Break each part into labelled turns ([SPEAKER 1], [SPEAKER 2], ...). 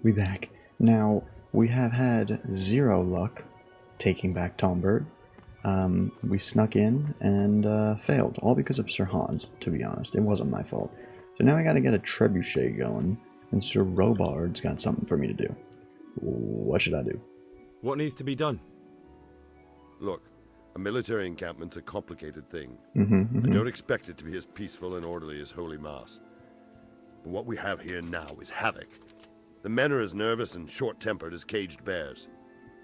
[SPEAKER 1] We back. Now, we have had zero luck taking back Talmberg. We snuck in and failed, all because of Sir Hans, to be honest. It wasn't my fault. So now I gotta get a trebuchet going, and Sir Robard's got something for me to do. What should I do?
[SPEAKER 2] What needs to be done?
[SPEAKER 3] Look, a military encampment's a complicated thing.
[SPEAKER 1] Mm-hmm.
[SPEAKER 3] I don't expect it to be as peaceful and orderly as Holy Mass. But what we have here now is havoc. The men are as nervous and short-tempered as caged bears.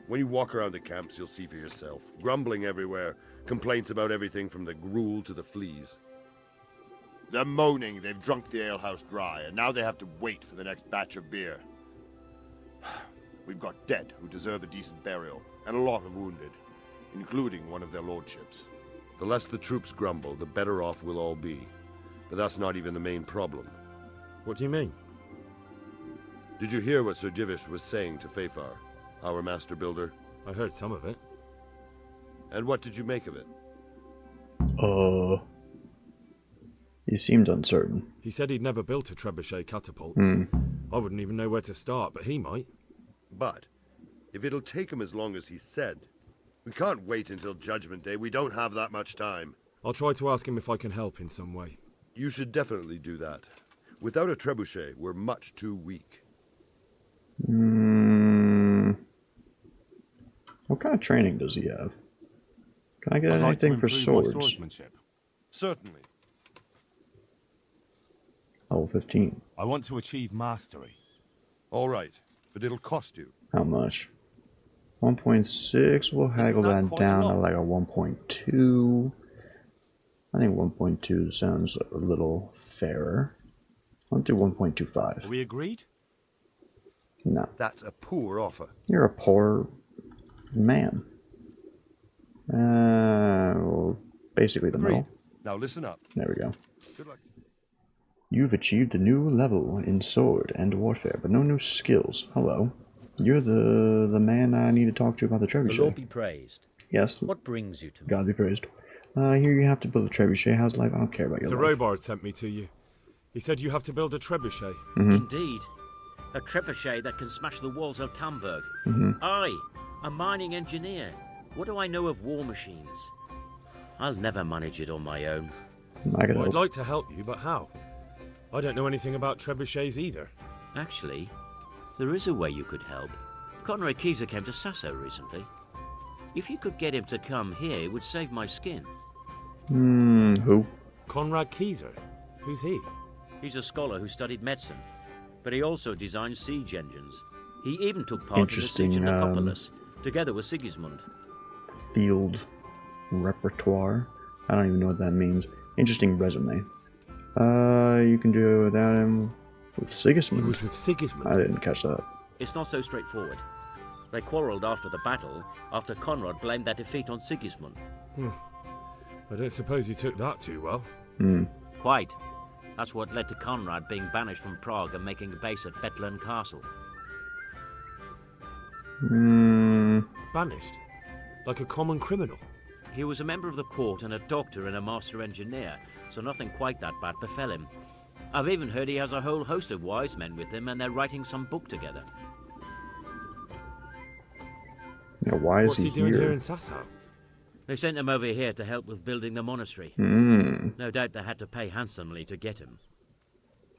[SPEAKER 3] When you walk around the camps, you'll see for yourself. Grumbling everywhere, complaints about everything from the gruel to the fleas. They're moaning they've drunk the alehouse dry, and now they have to wait for the next batch of beer. We've got dead who deserve a decent burial, and a lot of wounded, including one of their lordships. The less the troops grumble, the better off we'll all be. But that's not even the main problem.
[SPEAKER 2] What do you mean?
[SPEAKER 3] Did you hear what Sir Divish was saying to Fafar, our master builder?
[SPEAKER 2] I heard some of it.
[SPEAKER 3] And what did you make of it?
[SPEAKER 1] He seemed uncertain.
[SPEAKER 2] He said he'd never built a trebuchet catapult.
[SPEAKER 1] Hmm.
[SPEAKER 2] I wouldn't even know where to start, but he might.
[SPEAKER 3] But, if it'll take him as long as he said, we can't wait until Judgment Day. We don't have that much time.
[SPEAKER 2] I'll try to ask him if I can help in some way.
[SPEAKER 3] You should definitely do that. Without a trebuchet, we're much too weak.
[SPEAKER 1] What kind of training does he have? Can I get
[SPEAKER 4] I'd like to
[SPEAKER 1] anything for
[SPEAKER 4] improve my
[SPEAKER 1] swords?
[SPEAKER 4] swordsmanship.
[SPEAKER 3] Certainly.
[SPEAKER 1] Level 15.
[SPEAKER 4] I want to achieve mastery.
[SPEAKER 3] All right, but it'll cost you.
[SPEAKER 1] How much? 1.6. We'll haggle
[SPEAKER 4] that
[SPEAKER 1] that
[SPEAKER 4] quite
[SPEAKER 1] down
[SPEAKER 4] a
[SPEAKER 1] to
[SPEAKER 4] lot?
[SPEAKER 1] like a 1.2. I think 1.2 sounds a little fairer. I'll do 1.25.
[SPEAKER 4] Are we agreed?
[SPEAKER 1] No.
[SPEAKER 3] That's a poor offer.
[SPEAKER 1] You're a poor man. Well, basically the
[SPEAKER 3] Agreed.
[SPEAKER 1] middle.
[SPEAKER 3] Now listen up.
[SPEAKER 1] There we go.
[SPEAKER 3] Good luck.
[SPEAKER 1] You've achieved a new level in sword and warfare, but no new skills. Hello. You're the man I need to talk to about the
[SPEAKER 5] The Lord
[SPEAKER 1] trebuchet.
[SPEAKER 5] be praised.
[SPEAKER 1] Yes,
[SPEAKER 5] What brings you to me?
[SPEAKER 1] God be praised. Here you have to build a trebuchet. How's life? I don't care about your
[SPEAKER 2] Sir
[SPEAKER 1] life.
[SPEAKER 2] Robard sent me to you. He said you have to build a trebuchet.
[SPEAKER 5] Indeed. A trebuchet that can smash the walls of Tamberg. I, a mining engineer. What do I know of war machines? I'll never manage it on my own.
[SPEAKER 1] I could
[SPEAKER 2] Well, I'd
[SPEAKER 1] help.
[SPEAKER 2] like to help you, but how? I don't know anything about trebuchets either.
[SPEAKER 5] Actually, there is a way you could help. Conrad Keyser came to Sasso recently. If you could get him to come here, it would save my skin.
[SPEAKER 1] Who?
[SPEAKER 2] Conrad Keyser? Who's he?
[SPEAKER 5] He's a scholar who studied medicine, but he also designed siege engines. He even took part in the siege of
[SPEAKER 1] Interesting,
[SPEAKER 5] Nicopolis, together with Sigismund.
[SPEAKER 1] Field repertoire. I don't even know what that means. Interesting resume. You can do it without him. With
[SPEAKER 2] He
[SPEAKER 1] Sigismund?
[SPEAKER 2] was with Sigismund.
[SPEAKER 1] I didn't catch that.
[SPEAKER 5] It's not so straightforward. They quarrelled after the battle, after Conrad blamed their defeat on Sigismund.
[SPEAKER 2] I don't suppose he took that too well.
[SPEAKER 5] Quite. That's what led to Conrad being banished from Prague and making a base at Bethlen Castle.
[SPEAKER 2] Banished? Like a common criminal?
[SPEAKER 5] He was a member of the court and a doctor and a master engineer, so nothing quite that bad befell him. I've even heard he has a whole host of wise men with him and they're writing some book together.
[SPEAKER 1] Yeah, why is
[SPEAKER 2] What's he doing here in Sasau?
[SPEAKER 5] They sent him over here to help with building the monastery. No doubt they had to pay handsomely to get him.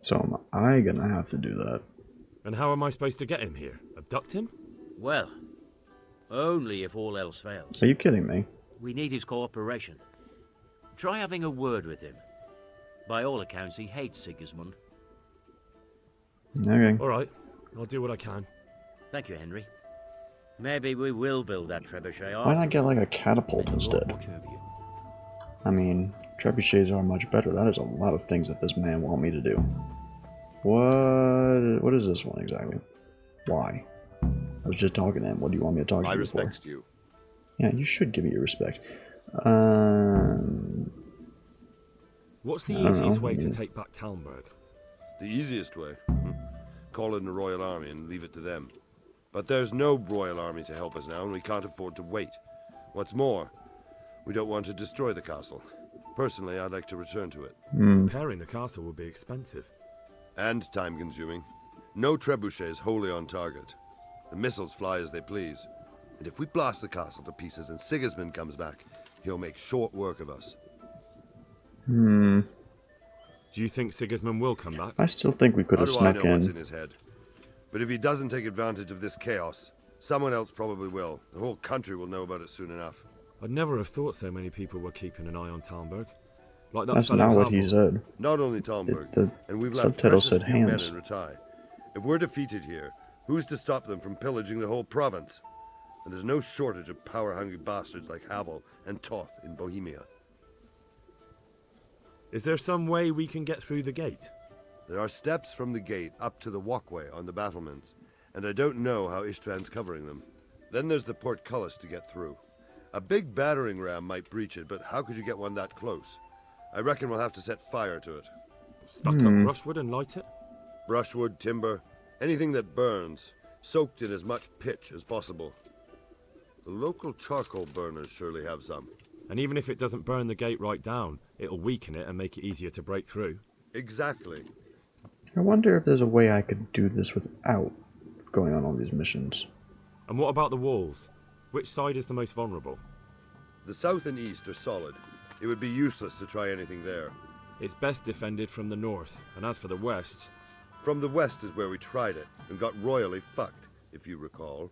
[SPEAKER 1] So am I gonna have to do that?
[SPEAKER 2] And how am I supposed to get him here? Abduct him?
[SPEAKER 5] Well, only if all else fails.
[SPEAKER 1] Are you kidding me?
[SPEAKER 5] We need his cooperation. Try having a word with him. By all accounts, he hates Sigismund.
[SPEAKER 1] Okay.
[SPEAKER 2] All right, I'll do what I can.
[SPEAKER 5] Thank you, Henry. Maybe we will build that trebuchet
[SPEAKER 1] Why not
[SPEAKER 5] after.
[SPEAKER 1] get like a catapult instead?
[SPEAKER 5] Watch over you.
[SPEAKER 1] I mean, trebuchets are much better. That is a lot of things that this man want me to do. What is this one exactly? Why? I was just talking to him. What do you want me to talk to
[SPEAKER 3] I
[SPEAKER 1] you for?
[SPEAKER 3] respect you.
[SPEAKER 1] Yeah, you should give me your respect.
[SPEAKER 2] What's the
[SPEAKER 1] I don't
[SPEAKER 2] easiest
[SPEAKER 1] know.
[SPEAKER 2] way to take back Talmberg?
[SPEAKER 3] The easiest way? Call in the Royal Army and leave it to them. But there's no Royal Army to help us now, and we can't afford to wait. What's more, we don't want to destroy the castle. Personally, I'd like to return to it.
[SPEAKER 2] Repairing the castle would be expensive.
[SPEAKER 3] And time-consuming. No trebuchet is wholly on target. The missiles fly as they please. And if we blast the castle to pieces and Sigismund comes back, he'll make short work of us.
[SPEAKER 2] Do you think Sigismund will come back?
[SPEAKER 1] I still think we could
[SPEAKER 3] How
[SPEAKER 1] have
[SPEAKER 3] do I
[SPEAKER 1] snuck
[SPEAKER 3] know what's in
[SPEAKER 1] in.
[SPEAKER 3] his head? But if he doesn't take advantage of this chaos, someone else probably will. The whole country will know about it soon enough.
[SPEAKER 2] I'd never have thought so many people were keeping an eye on Talmberg. Like that
[SPEAKER 1] That's
[SPEAKER 2] fellow
[SPEAKER 1] not what he
[SPEAKER 2] Havel.
[SPEAKER 1] said.
[SPEAKER 3] Not only Talmberg,
[SPEAKER 1] The
[SPEAKER 3] and we've left
[SPEAKER 1] subtitle
[SPEAKER 3] precious
[SPEAKER 1] said
[SPEAKER 3] few men
[SPEAKER 1] hands.
[SPEAKER 3] in Ratai. If we're defeated here, who's to stop them from pillaging the whole province? And there's no shortage of power-hungry bastards like Havel and Toth in Bohemia.
[SPEAKER 2] Is there some way we can get through the gate?
[SPEAKER 3] There are steps from the gate up to the walkway on the battlements, and I don't know how Ishtvan's covering them. Then there's the portcullis to get through. A big battering ram might breach it, but how could you get one that close? I reckon we'll have to set fire to it.
[SPEAKER 2] Stuck up brushwood and light it?
[SPEAKER 3] Brushwood, timber, anything that burns, soaked in as much pitch as possible. The local charcoal burners surely have some.
[SPEAKER 2] And even if it doesn't burn the gate right down, it'll weaken it and make it easier to break through.
[SPEAKER 3] Exactly.
[SPEAKER 1] I wonder if there's a way I could do this without going on all these missions.
[SPEAKER 2] And what about the walls? Which side is the most vulnerable?
[SPEAKER 3] The south and east are solid. It would be useless to try anything there.
[SPEAKER 2] It's best defended from the north, and as for the west...
[SPEAKER 3] From the west is where we tried it, and got royally fucked, if you recall.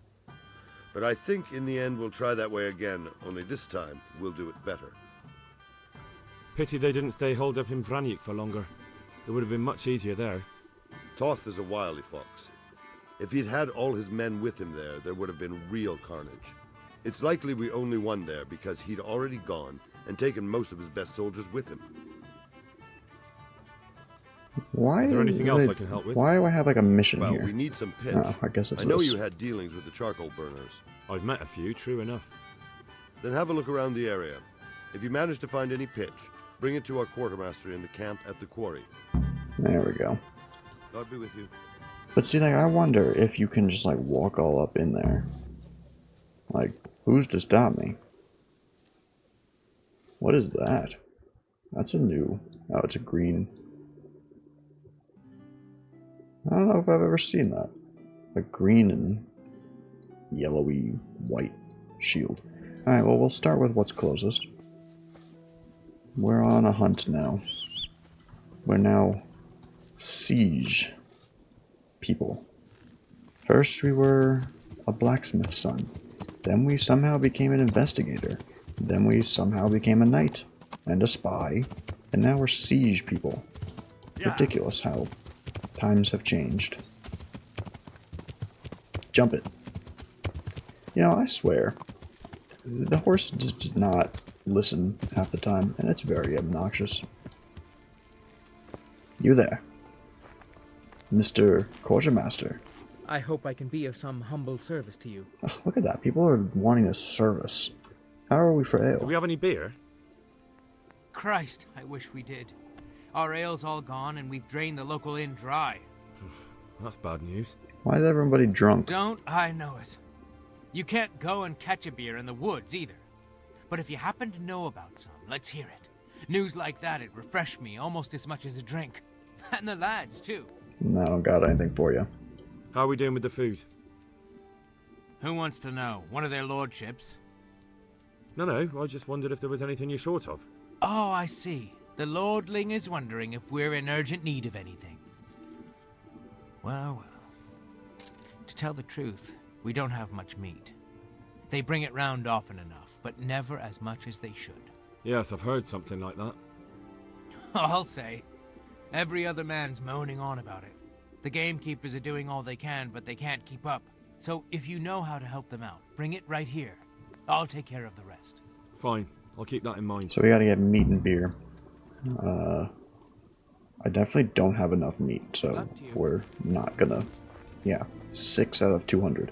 [SPEAKER 3] But I think in the end we'll try that way again, only this time we'll do it better.
[SPEAKER 2] Pity they didn't stay holed up in Vranic for longer. It would have been much easier there.
[SPEAKER 3] Toth is a wily fox. If he'd had all his men with him there would have been real carnage. It's likely we only won there because he'd already gone and taken most of his best soldiers with him.
[SPEAKER 1] Why
[SPEAKER 2] Is there anything else
[SPEAKER 1] they-
[SPEAKER 2] I can help with?
[SPEAKER 1] Why do I have like a mission
[SPEAKER 3] Well,
[SPEAKER 1] here?
[SPEAKER 3] we need some pitch.
[SPEAKER 1] Oh, I guess it's
[SPEAKER 3] I know
[SPEAKER 1] this.
[SPEAKER 3] you had dealings with the charcoal burners.
[SPEAKER 2] I've met a few, true enough.
[SPEAKER 3] Then have a look around the area. If you manage to find any pitch, bring it to our quartermaster in the camp at the quarry.
[SPEAKER 1] There we go.
[SPEAKER 3] God be with you.
[SPEAKER 1] But see, like, I wonder if you can just like walk all up in there. Like, who's to stop me? What is that? That's a new... Oh, it's a green... I don't know if I've ever seen that. A green and yellowy white shield. Alright, well, we'll start with what's closest. We're on a hunt now. We're now siege people. First we were a blacksmith's son. Then we somehow became an investigator. Then we somehow became a knight and a spy. And now we're siege people. Ridiculous how times have changed. Jump it. You know, I swear, the horse just does not listen half the time, and it's very obnoxious. You there, Mr. Quartermaster.
[SPEAKER 6] I hope I can be of some humble service to you.
[SPEAKER 1] Ugh, look at that. People are wanting a service. How are we for ale?
[SPEAKER 2] Do we have any beer?
[SPEAKER 7] Christ, I wish we did. Our ale's all gone and we've drained the local inn dry.
[SPEAKER 2] That's bad news.
[SPEAKER 1] Why is everybody drunk?
[SPEAKER 7] Don't I know it? You can't go and catch a beer in the woods either. But if you happen to know about some, let's hear it. News like that'd refresh me almost as much as a drink. And the lads, too.
[SPEAKER 1] No, I don't got anything for you.
[SPEAKER 2] How are we doing with the food?
[SPEAKER 7] Who wants to know? One of their lordships?
[SPEAKER 2] No, I just wondered if there was anything you're short of.
[SPEAKER 7] Oh, I see. The lordling is wondering if we're in urgent need of anything. Well. To tell the truth, we don't have much meat. They bring it round often enough, but never as much as they should.
[SPEAKER 2] Yes, I've heard something like that.
[SPEAKER 7] I'll say. Every other man's moaning on about it. The gamekeepers are doing all they can, but they can't keep up. So if you know how to help them out, bring it right here. I'll take care of the rest.
[SPEAKER 2] Fine, I'll keep that in mind.
[SPEAKER 1] So we gotta get meat and beer. I definitely don't have enough meat, so
[SPEAKER 7] Up to you.
[SPEAKER 1] we're not gonna... Yeah, 6 out of 200.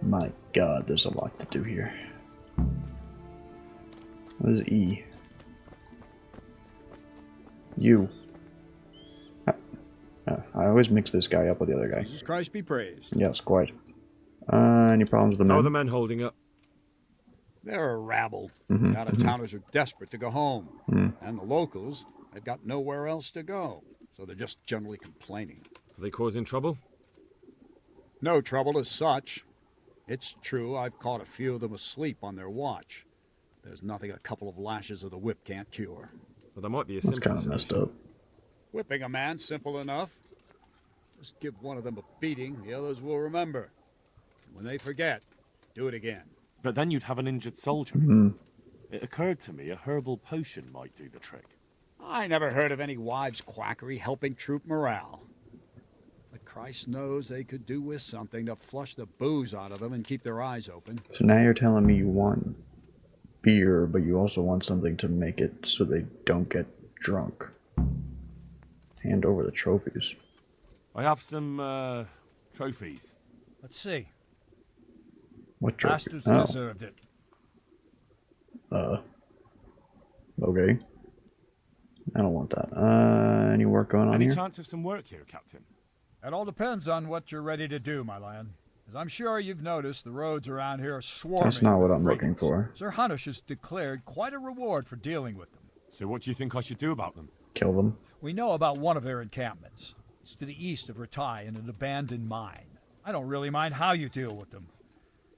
[SPEAKER 1] My god, there's a lot to do here. What is E? U. I always mix this guy up with the other guy.
[SPEAKER 8] Jesus Christ be praised.
[SPEAKER 1] Yes, quite. Any problems with the
[SPEAKER 2] How
[SPEAKER 1] men?
[SPEAKER 2] are the men holding up?
[SPEAKER 8] They're a rabble.
[SPEAKER 1] Mm-hmm,
[SPEAKER 8] Out-of-towners are desperate to go home. And the locals, they've got nowhere else to go. So they're just generally complaining.
[SPEAKER 2] Are they causing trouble?
[SPEAKER 8] No trouble as such. It's true, I've caught a few of them asleep on their watch. There's nothing a couple of lashes of the whip can't cure.
[SPEAKER 2] But there might be a
[SPEAKER 1] That's
[SPEAKER 2] simple
[SPEAKER 1] kind of messed
[SPEAKER 2] solution.
[SPEAKER 1] up.
[SPEAKER 8] Whipping a man, simple enough. Just give one of them a beating, the others will remember. When they forget, do it again.
[SPEAKER 4] But then you'd have an injured soldier.
[SPEAKER 1] Mm-hmm.
[SPEAKER 4] It occurred to me a herbal potion might do the trick.
[SPEAKER 8] I never heard of any wives' quackery helping troop morale. But Christ knows they could do with something to flush the booze out of them and keep their eyes open.
[SPEAKER 1] So now you're telling me you want beer, but you also want something to make it so they don't get drunk. Hand over the trophies.
[SPEAKER 4] I have some, trophies.
[SPEAKER 8] Let's see.
[SPEAKER 1] What trophy?
[SPEAKER 8] Bastards
[SPEAKER 1] Oh,
[SPEAKER 8] deserved it.
[SPEAKER 1] okay. I don't want that. Any work going on
[SPEAKER 4] Any
[SPEAKER 1] here?
[SPEAKER 4] chance of some work here, Captain?
[SPEAKER 9] It all depends on what you're ready to do, my lad. As I'm sure you've noticed, the roads around here are swarming.
[SPEAKER 1] That's not what
[SPEAKER 9] with
[SPEAKER 1] I'm looking
[SPEAKER 9] brigands.
[SPEAKER 1] for.
[SPEAKER 9] Sir Hanush has declared quite a reward for dealing with them.
[SPEAKER 4] So what do you think I should do about them?
[SPEAKER 1] Kill them.
[SPEAKER 9] We know about one of their encampments. It's to the east of Ratai in an abandoned mine. I don't really mind how you deal with them.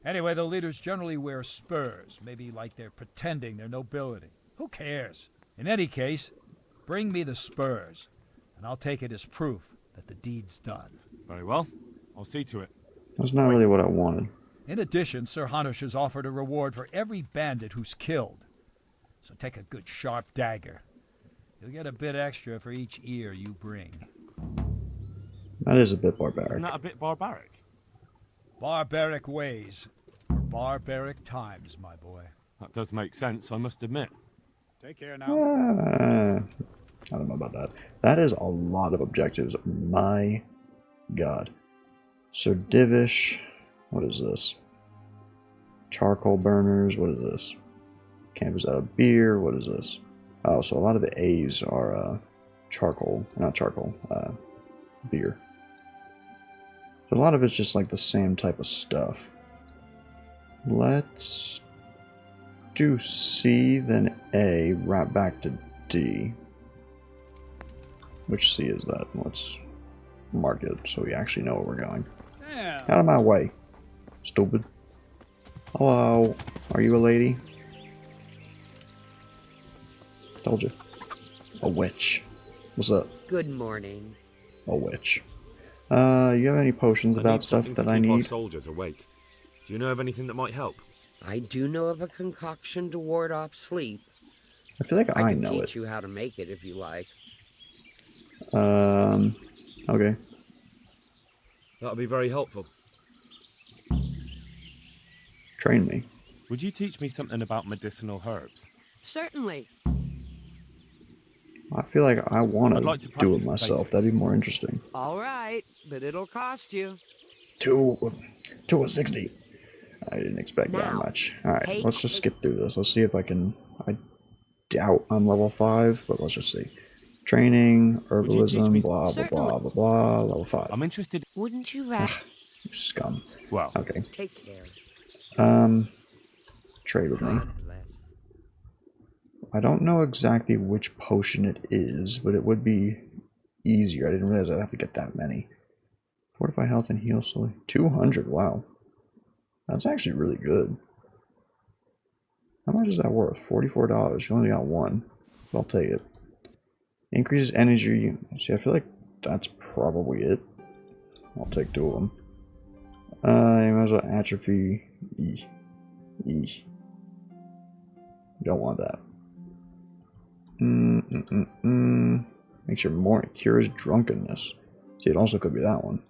[SPEAKER 9] Anyway, the leaders generally wear spurs, maybe like they're pretending they're nobility. Who cares? In any case, bring me the spurs, and I'll take it as proof that the deed's done.
[SPEAKER 4] Very well. I'll see to it.
[SPEAKER 1] That's not really what I wanted.
[SPEAKER 9] In addition, Sir Hanush has offered a reward for every bandit who's killed. So take a good sharp dagger. You'll get a bit extra for each ear you bring.
[SPEAKER 1] That is a bit barbaric.
[SPEAKER 4] Isn't that a bit barbaric?
[SPEAKER 9] Barbaric ways for barbaric times, my boy.
[SPEAKER 4] That does make sense, I must admit.
[SPEAKER 9] Take care now.
[SPEAKER 1] I don't know about that. That is a lot of objectives. My God. Sir Divish. What is this? Charcoal burners. What is this? Campers out of beer. What is this? Oh, so a lot of the A's are charcoal. Not charcoal. Beer. So a lot of it's just like the same type of stuff. Let's do C, then A, right back to D. Which C is that? Let's mark it so we actually know where we're going.
[SPEAKER 8] Yeah.
[SPEAKER 1] Out of my way. Stupid. Hello. Are you a lady? Told you. A witch. What's up?
[SPEAKER 10] Good morning.
[SPEAKER 1] A witch. You have any potions
[SPEAKER 2] I
[SPEAKER 1] about
[SPEAKER 2] need
[SPEAKER 1] stuff
[SPEAKER 2] something
[SPEAKER 1] that
[SPEAKER 2] to
[SPEAKER 1] I
[SPEAKER 2] keep our
[SPEAKER 1] need?
[SPEAKER 2] soldiers awake. Do you know of anything that might help?
[SPEAKER 10] I do know of a concoction to ward off sleep.
[SPEAKER 1] I feel like I
[SPEAKER 10] can
[SPEAKER 1] know
[SPEAKER 10] teach
[SPEAKER 1] it.
[SPEAKER 10] you how to make it if you like.
[SPEAKER 1] Okay.
[SPEAKER 2] That'll be very helpful.
[SPEAKER 1] Train me.
[SPEAKER 4] Would you teach me something about medicinal herbs?
[SPEAKER 10] Certainly.
[SPEAKER 1] I feel like I want
[SPEAKER 4] I'd
[SPEAKER 1] to
[SPEAKER 4] like to
[SPEAKER 1] do
[SPEAKER 4] practice
[SPEAKER 1] it
[SPEAKER 4] the
[SPEAKER 1] myself.
[SPEAKER 4] basics.
[SPEAKER 1] That'd be more interesting.
[SPEAKER 10] All right, but it'll cost you.
[SPEAKER 1] Two a 60. I didn't expect that
[SPEAKER 10] Now,
[SPEAKER 1] much. Alright,
[SPEAKER 10] take
[SPEAKER 1] let's just
[SPEAKER 10] it.
[SPEAKER 1] skip through this. Let's see if I can... I doubt I'm level 5, but let's just see. Training,
[SPEAKER 4] you teach
[SPEAKER 1] herbalism,
[SPEAKER 4] me-
[SPEAKER 1] blah, blah,
[SPEAKER 10] Certainly.
[SPEAKER 1] blah, blah, blah, level 5.
[SPEAKER 4] I'm interested.
[SPEAKER 10] Wouldn't you rather
[SPEAKER 1] You scum.
[SPEAKER 4] Well,
[SPEAKER 1] Okay.
[SPEAKER 10] take care?
[SPEAKER 1] Trade with me.
[SPEAKER 10] God bless.
[SPEAKER 1] I don't know exactly which potion it is, but it would be easier. I didn't realize I'd have to get that many. Fortify health and heal slowly. 200, wow. That's actually really good. How much is that worth? $44. You only got one. But I'll take it. Increases energy. See, I feel like that's probably it. I'll take 2 of them. You might as well atrophy. Don't want that. Makes you more cures drunkenness. See, it also could be that one.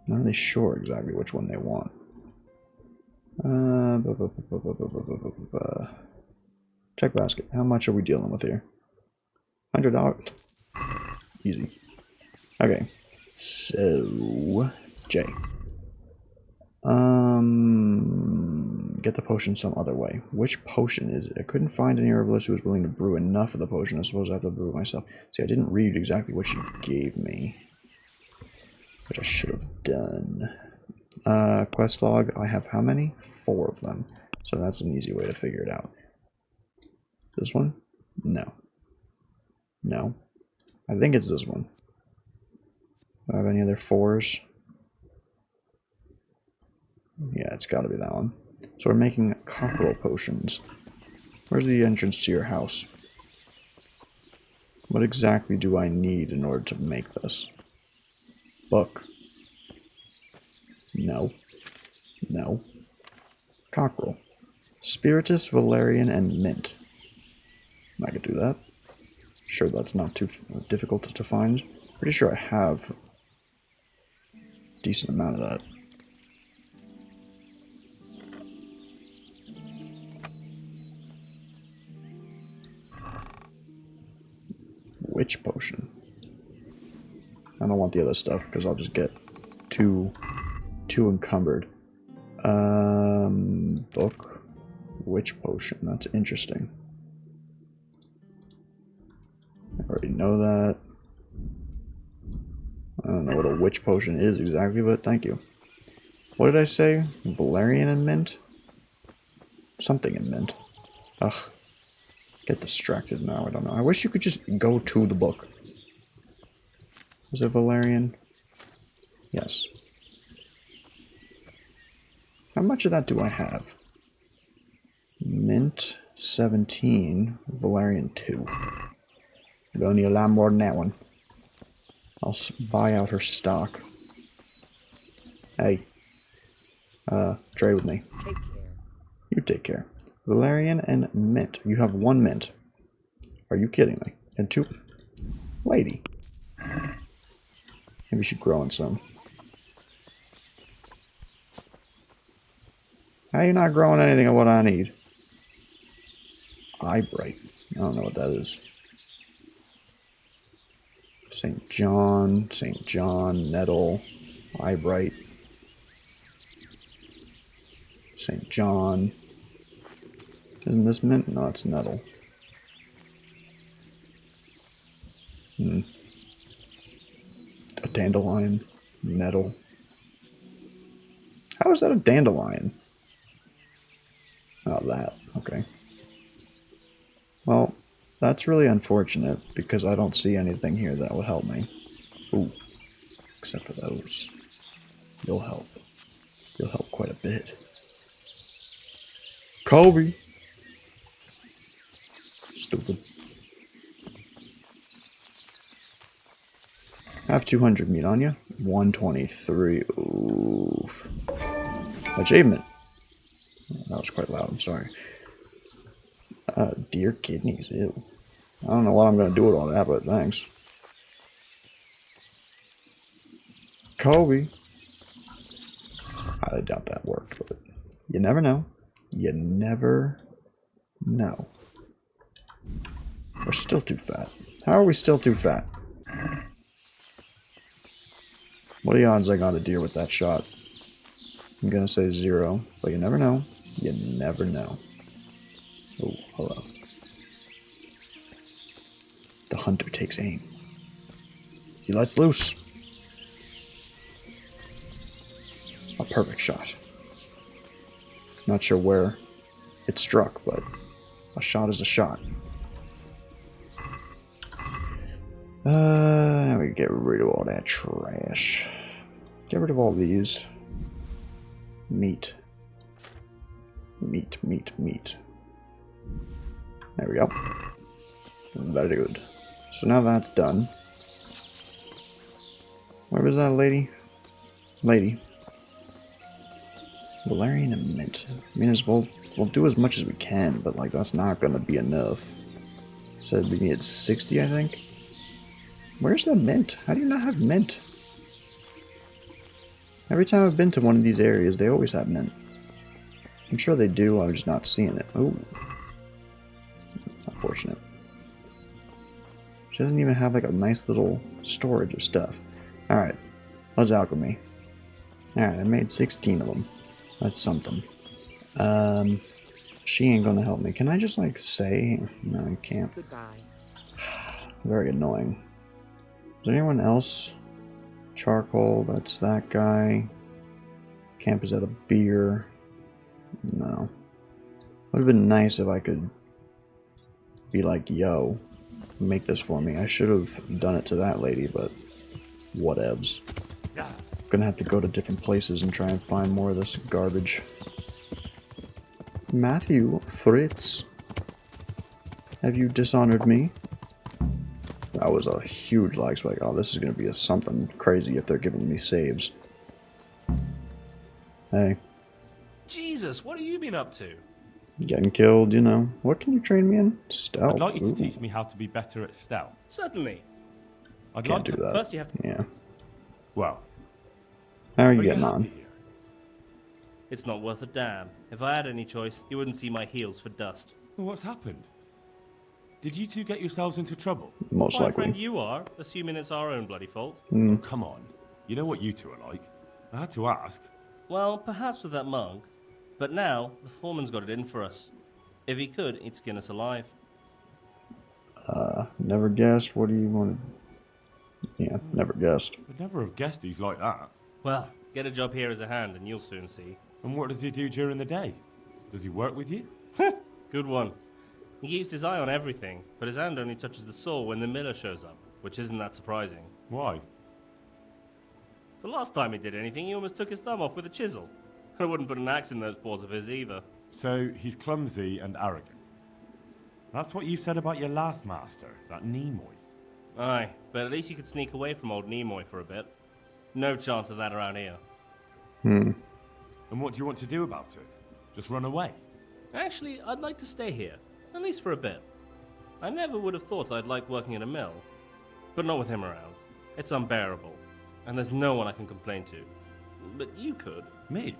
[SPEAKER 1] Not really sure exactly which one they want. Check basket. How much are we dealing with here? $100. Easy. Okay. So J. Get the potion some other way. Which potion is it? I couldn't find any herbalist who was willing to brew enough of the potion. I suppose I have to brew it myself. See, I didn't read exactly what she gave me, which I should have done. Quest log. I have how many? 4 of them. So that's an easy way to figure it out. This one? No. No. I think it's this one. Do I have any other 4s? Yeah, it's got to be that one. So we're making cockerel potions. Where's the entrance to your house? What exactly do I need in order to make this? Book. No. No. Cockerel. Spiritus, Valerian, and Mint. I could do that. Sure, that's not too difficult to find. Pretty sure I have a decent amount of that. Witch potion. I don't want the other stuff because I'll just get too encumbered. Book. Witch potion. That's interesting. I already know that. I don't know what a witch potion is exactly, but thank you. What did I say? Valerian and mint? Something in mint. Ugh. Get distracted now, I don't know. I wish you could just go to the book. Is it Valerian? Yes. How much of that do I have? Mint 17, Valerian 2. I'm gonna need a lot more than that one. I'll buy out her stock. Hey. Trade with me.
[SPEAKER 10] Take care.
[SPEAKER 1] You take care. Valerian and mint. You have 1 mint. Are you kidding me? And 2. Lady. Maybe she's growing some. How are you not growing anything of what I need? Eyebright. I don't know what that is. St. John, Nettle, Eyebright. St. John. Isn't this mint? No, it's Nettle. A dandelion. Nettle. How is that a dandelion? Oh, that. Okay. Well, that's really unfortunate because I don't see anything here that would help me. Ooh. Except for those. You'll help. You'll help quite a bit. Kobe! Stupid. I have 200 meat on you. 123. Oof. Achievement. That was quite loud, I'm sorry. Deer kidneys, ew. I don't know what I'm going to do with all that, but thanks. Kobe. I doubt that worked, but you never know. You never know. We're still too fat. How are we still too fat? What are the odds I got a deer with that shot? I'm gonna say 0, but you never know. You never know. Oh, hello. The hunter takes aim. He lets loose. A perfect shot. Not sure where it struck, but a shot is a shot. Now we get rid of all that trash. Get rid of all these. Meat. Meat, meat, meat. There we go. Very good. So now that's done. Where was that lady? Lady. Valerian and mint. I mean, we'll do as much as we can, but like that's not gonna be enough. Said we needed 60, I think. Where's the mint? How do you not have mint? Every time I've been to one of these areas, they always have mint. I'm sure they do, I'm just not seeing it. Oh. Unfortunate. She doesn't even have like a nice little storage of stuff. Alright. What's alchemy? Alright, I made 16 of them. That's something. She ain't gonna help me. Can I just like say? No, I can't.
[SPEAKER 10] Goodbye.
[SPEAKER 1] Very annoying. Is there anyone else? Charcoal, that's that guy. Camp is out of beer. No. Would have been nice if I could be like, yo, make this for me. I should have done it to that lady, but Whatevs. Gonna have to go to different places and try and find more of this garbage. Matthew Fritz, have you dishonored me? That was a huge lag spike. Oh, this is gonna be something crazy if they're giving me saves. Hey,
[SPEAKER 11] Jesus, what have you been up to?
[SPEAKER 1] getting killed, you know. What can you train me in? Stealth.
[SPEAKER 4] I'd like you to
[SPEAKER 1] Ooh.
[SPEAKER 4] teach me how to be better at stealth.
[SPEAKER 11] Certainly.
[SPEAKER 4] I'd
[SPEAKER 1] Can't
[SPEAKER 4] like
[SPEAKER 1] do
[SPEAKER 4] to.
[SPEAKER 1] that.
[SPEAKER 11] First you have to...
[SPEAKER 1] Yeah.
[SPEAKER 4] Well,
[SPEAKER 1] How are you
[SPEAKER 4] are
[SPEAKER 1] getting
[SPEAKER 4] happy
[SPEAKER 1] on?
[SPEAKER 4] here?
[SPEAKER 11] It's not worth a damn. If I had any choice, you wouldn't see my heels for dust.
[SPEAKER 4] Well, what's happened? Did you two get yourselves into trouble?
[SPEAKER 1] Most
[SPEAKER 11] My friend
[SPEAKER 1] likely.
[SPEAKER 11] you are, assuming it's our own bloody fault.
[SPEAKER 4] Oh, come on. You know what you two are like. I had to ask.
[SPEAKER 11] Well, perhaps with that mug. But now, the foreman's got it in for us. If he could, he'd skin us alive.
[SPEAKER 1] Never guessed. What do you want to... Yeah, never guessed.
[SPEAKER 4] I'd never have guessed he's like that.
[SPEAKER 11] Well, get a job here as a hand and you'll soon see.
[SPEAKER 4] And what does he do during the day? Does he work with you?
[SPEAKER 11] Good one. He keeps his eye on everything, but his hand only touches the saw when the miller shows up, which isn't that surprising.
[SPEAKER 4] Why?
[SPEAKER 11] The last time he did anything, he almost took his thumb off with a chisel. I wouldn't put an axe in those paws of his either.
[SPEAKER 4] So he's clumsy and arrogant. That's what you said about your last master, that Nimoy.
[SPEAKER 11] Aye, but at least you could sneak away from old Nimoy for a bit. No chance of that around here.
[SPEAKER 4] And what do you want to do about it? Just run away?
[SPEAKER 11] Actually, I'd like to stay here, at least for a bit. I never would have thought I'd like working in a mill, but not with him around. It's unbearable, and there's no one I can complain to. But you could.
[SPEAKER 4] Me?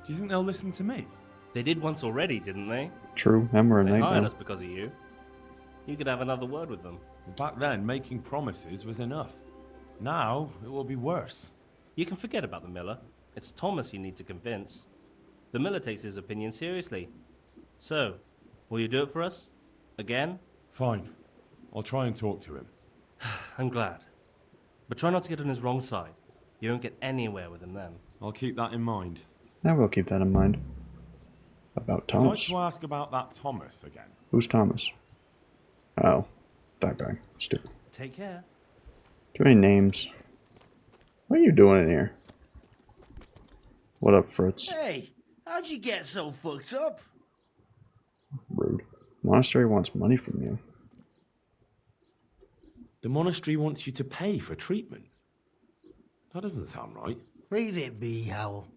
[SPEAKER 4] Do you think they'll listen to me?
[SPEAKER 11] They did once already, didn't they?
[SPEAKER 1] True, and we're a
[SPEAKER 11] They hired
[SPEAKER 1] nightmare.
[SPEAKER 11] us because of you. You could have another word with them.
[SPEAKER 4] Back then, making promises was enough. Now, it will be worse.
[SPEAKER 11] You can forget about the miller. It's Thomas you need to convince. The miller takes his opinion seriously. So, will you do it for us? Again?
[SPEAKER 4] Fine. I'll try and talk to him.
[SPEAKER 11] I'm glad. But try not to get on his wrong side. You won't get anywhere with him then.
[SPEAKER 4] I'll keep that in mind.
[SPEAKER 1] I will keep that in mind. About
[SPEAKER 4] I'd like
[SPEAKER 1] Thomas.
[SPEAKER 4] to ask about that Thomas again.
[SPEAKER 1] Who's Thomas? Oh, that guy. Stupid.
[SPEAKER 11] Take care.
[SPEAKER 1] Too many names. What are you doing in here? What up, Fritz?
[SPEAKER 12] Hey, how'd you get so fucked up?
[SPEAKER 1] Rude. Monastery wants money from you.
[SPEAKER 4] The monastery wants you to pay for treatment. That doesn't sound right.
[SPEAKER 12] Leave it be, Howell.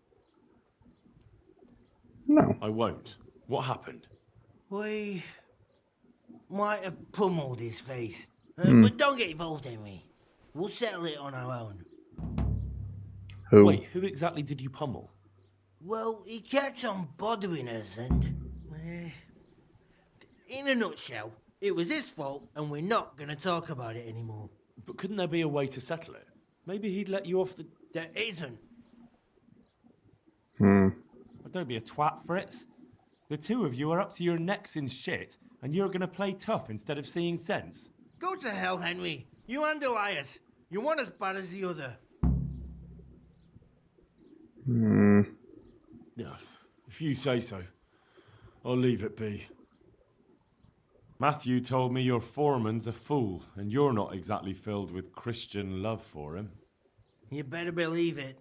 [SPEAKER 1] No.
[SPEAKER 4] I won't. What happened?
[SPEAKER 12] We might have pummeled his face. But don't get involved, Henry. We'll settle it on our own.
[SPEAKER 1] Who?
[SPEAKER 4] Wait, who exactly did you pummel?
[SPEAKER 12] Well, he kept on bothering us and... in a nutshell, it was his fault and we're not going to talk about it anymore.
[SPEAKER 4] But couldn't there be a way to settle it? Maybe he'd let you off the...
[SPEAKER 12] There isn't.
[SPEAKER 4] Well, don't be a twat, Fritz. The two of you are up to your necks in shit, and you're gonna play tough instead of seeing sense.
[SPEAKER 12] Go to hell, Henry. You and Elias. You're one as bad as the other.
[SPEAKER 4] Yeah, if you say so. I'll leave it be. Matthew told me your foreman's a fool, and you're not exactly filled with Christian love for him.
[SPEAKER 12] You better believe it.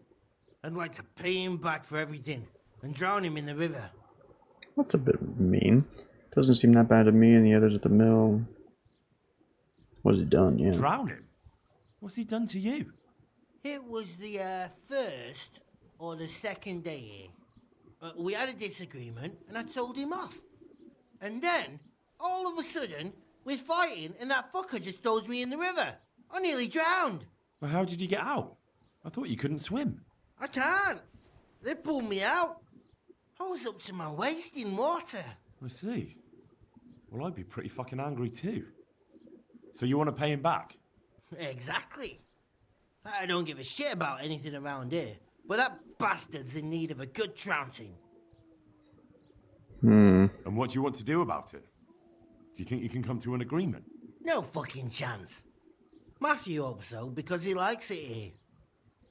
[SPEAKER 12] I'd like to pay him back for everything and drown him in the river.
[SPEAKER 1] That's a bit mean. Doesn't seem that bad to me and the others at the mill. What has he done? Yeah.
[SPEAKER 4] Drown him? What's he done to you?
[SPEAKER 12] It was the first or the second day here. We had a disagreement and I told him off. And then, all of a sudden, we're fighting and that fucker just throws me in the river. I nearly drowned.
[SPEAKER 4] Well, how did you get out? I thought you couldn't swim.
[SPEAKER 12] I can't. They pulled me out. I was up to my waist in water.
[SPEAKER 4] I see. Well, I'd be pretty fucking angry too. So you want to pay him back?
[SPEAKER 12] Exactly. I don't give a shit about anything around here, but that bastard's in need of a good trouncing.
[SPEAKER 4] And what do you want to do about it? Do you think you can come to an agreement?
[SPEAKER 12] No fucking chance. Matthew hopes so because he likes it here.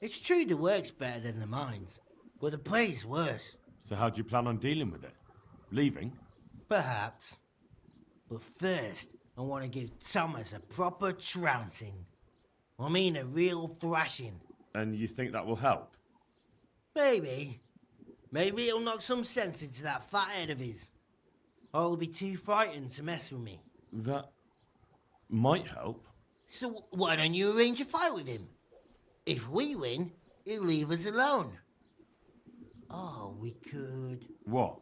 [SPEAKER 12] It's true the work's better than the mines, but the play's worse.
[SPEAKER 4] So how do you plan on dealing with it? Leaving?
[SPEAKER 12] I mean a real thrashing.
[SPEAKER 2] And you think that will help?
[SPEAKER 12] Maybe. Maybe it'll knock some sense into that fat head of his. Or he'll be too frightened to mess with me.
[SPEAKER 2] That might help.
[SPEAKER 12] So why don't you arrange a fight with him? If we win, he'll leave us alone. Oh, we could...
[SPEAKER 2] What?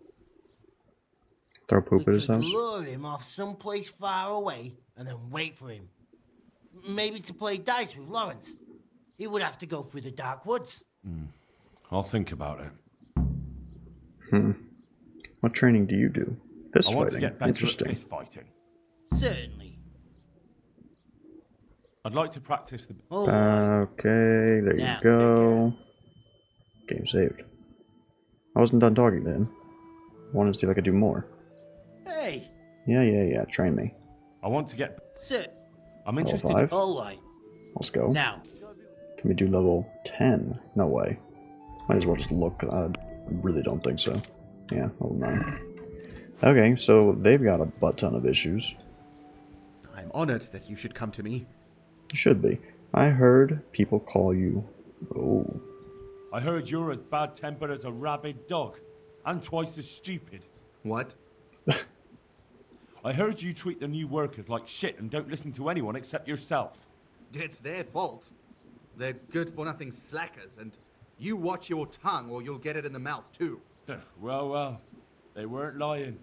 [SPEAKER 1] Throw poop at his house?
[SPEAKER 12] lure him off someplace far away and then wait for him. Maybe to play dice with Lawrence. He would have to go through the dark woods.
[SPEAKER 2] I'll think about it.
[SPEAKER 1] What training do you do? Fist
[SPEAKER 2] I want
[SPEAKER 1] fighting.
[SPEAKER 2] to get better at
[SPEAKER 1] Interesting.
[SPEAKER 2] fist fighting.
[SPEAKER 12] Certainly.
[SPEAKER 2] I'd like to practice the...
[SPEAKER 1] Okay, there
[SPEAKER 12] Now,
[SPEAKER 1] you go. Game saved. I wasn't done talking to him. I wanted to see if I could do more.
[SPEAKER 12] Hey,
[SPEAKER 1] Yeah. Train me.
[SPEAKER 2] I want to get...
[SPEAKER 12] sir.
[SPEAKER 2] I'm
[SPEAKER 1] Level
[SPEAKER 2] interested...
[SPEAKER 1] 5?
[SPEAKER 12] All right.
[SPEAKER 1] Let's go.
[SPEAKER 12] Now,
[SPEAKER 1] Can we do level 10? No way. Might as well just look. I really don't think so. Yeah, level 9. Okay, so they've got a butt ton of issues.
[SPEAKER 13] I'm honored that you should come to me.
[SPEAKER 1] Should be. I heard people call you... Oh.
[SPEAKER 2] I heard you're as bad-tempered as a rabid dog. And twice as stupid.
[SPEAKER 13] What?
[SPEAKER 2] I heard you treat the new workers like shit and don't listen to anyone except yourself.
[SPEAKER 13] It's their fault. They're good-for-nothing slackers, and you watch your tongue or you'll get it in the mouth, too.
[SPEAKER 2] Well. They weren't lying.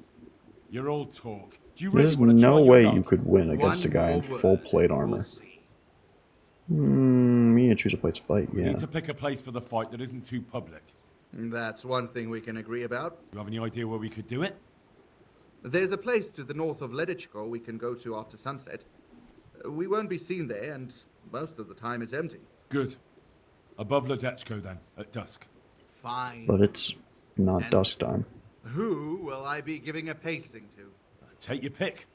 [SPEAKER 2] You're all talk. Do you really
[SPEAKER 1] There's
[SPEAKER 2] want to
[SPEAKER 1] no
[SPEAKER 2] try your
[SPEAKER 1] way
[SPEAKER 2] luck?
[SPEAKER 1] you could win against a guy in full plate armor.
[SPEAKER 13] We'll see.
[SPEAKER 1] You need to choose a place to fight,
[SPEAKER 2] We
[SPEAKER 1] yeah.
[SPEAKER 2] need to pick a place for the fight that isn't too public.
[SPEAKER 13] That's one thing we can agree about.
[SPEAKER 2] You have any idea where we could do it?
[SPEAKER 13] There's a place to the north of Ledichko we can go to after sunset. We won't be seen there, and most of the time it's empty.
[SPEAKER 2] Good. Above Ledechko, then, at dusk.
[SPEAKER 13] Fine.
[SPEAKER 1] But it's not
[SPEAKER 13] And-
[SPEAKER 1] dusk time.
[SPEAKER 13] Who will I be giving a pasting to?
[SPEAKER 2] Take your pick.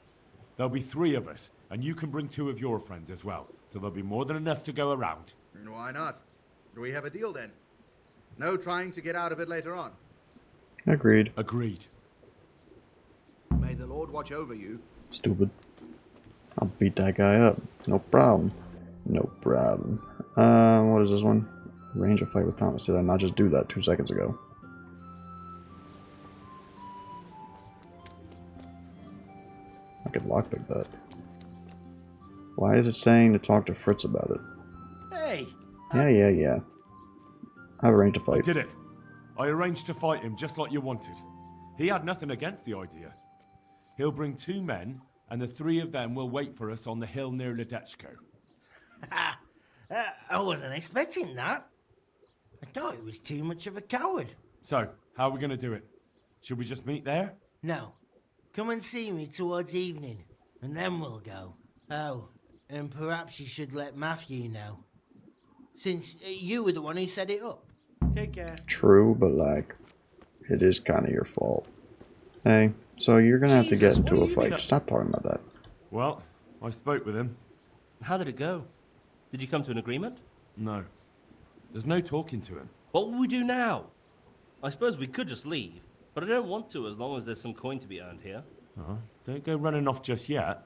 [SPEAKER 2] There'll be 3 of us, and you can bring 2 of your friends as well, so there'll be more than enough to go around.
[SPEAKER 13] Why not? Do we have a deal then? No trying to get out of it later on.
[SPEAKER 1] Agreed.
[SPEAKER 2] Agreed.
[SPEAKER 13] May the Lord watch over you.
[SPEAKER 1] Stupid. I'll beat that guy up. No problem. No problem. What is this one? Arrange a fight with Thomas. Did I not just do that 2 seconds ago? I could lockpick that. Why is it saying to talk to Fritz about it?
[SPEAKER 12] hey,
[SPEAKER 1] Yeah. I've arranged a
[SPEAKER 2] I
[SPEAKER 1] fight.
[SPEAKER 2] did it. I arranged to fight him just like you wanted. He had nothing against the idea. He'll bring 2 men, and the 3 of them will wait for us on the hill near Ledechko.
[SPEAKER 12] I wasn't expecting that. I thought he was too much of a coward.
[SPEAKER 2] So, how are we going to do it? Should we just meet there?
[SPEAKER 12] No. Come and see me towards evening, and then we'll go. Oh, and perhaps you should let Matthew know. Since you were the one who set it up. Take care.
[SPEAKER 1] True, but like, it is kind of your fault. Hey, so you're gonna have to get
[SPEAKER 11] Jesus,
[SPEAKER 1] into
[SPEAKER 11] what
[SPEAKER 1] a
[SPEAKER 11] do you
[SPEAKER 1] fight.
[SPEAKER 11] mean?
[SPEAKER 1] Stop talking about that.
[SPEAKER 2] Well, I spoke with him.
[SPEAKER 11] How did it go? Did you come to an agreement?
[SPEAKER 2] No. There's no talking to him.
[SPEAKER 11] What will we do now? I suppose we could just leave, but I don't want to as long as there's some coin to be earned here.
[SPEAKER 2] Oh, don't go running off just yet.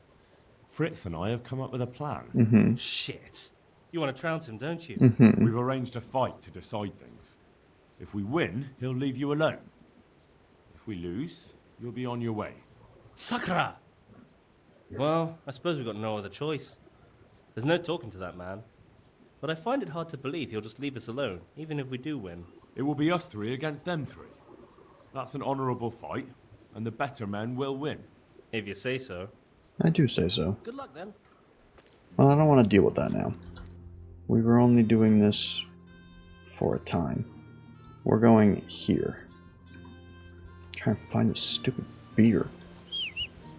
[SPEAKER 2] Fritz and I have come up with a plan.
[SPEAKER 11] Shit. You want to trounce him, don't you?
[SPEAKER 2] We've arranged a fight to decide things. If we win, he'll leave you alone. If we lose, you'll be on your way.
[SPEAKER 11] Sakra! Well, I suppose we've got no other choice. There's no talking to that man. But I find it hard to believe he'll just leave us alone, even if we do win.
[SPEAKER 2] It will be us 3 against them 3. That's an honourable fight, and the better men will win.
[SPEAKER 11] If you say so.
[SPEAKER 1] I do say so.
[SPEAKER 11] Good luck then.
[SPEAKER 1] Well, I don't want to deal with that now. We were only doing this for a time. We're going here. Trying to find this stupid beer.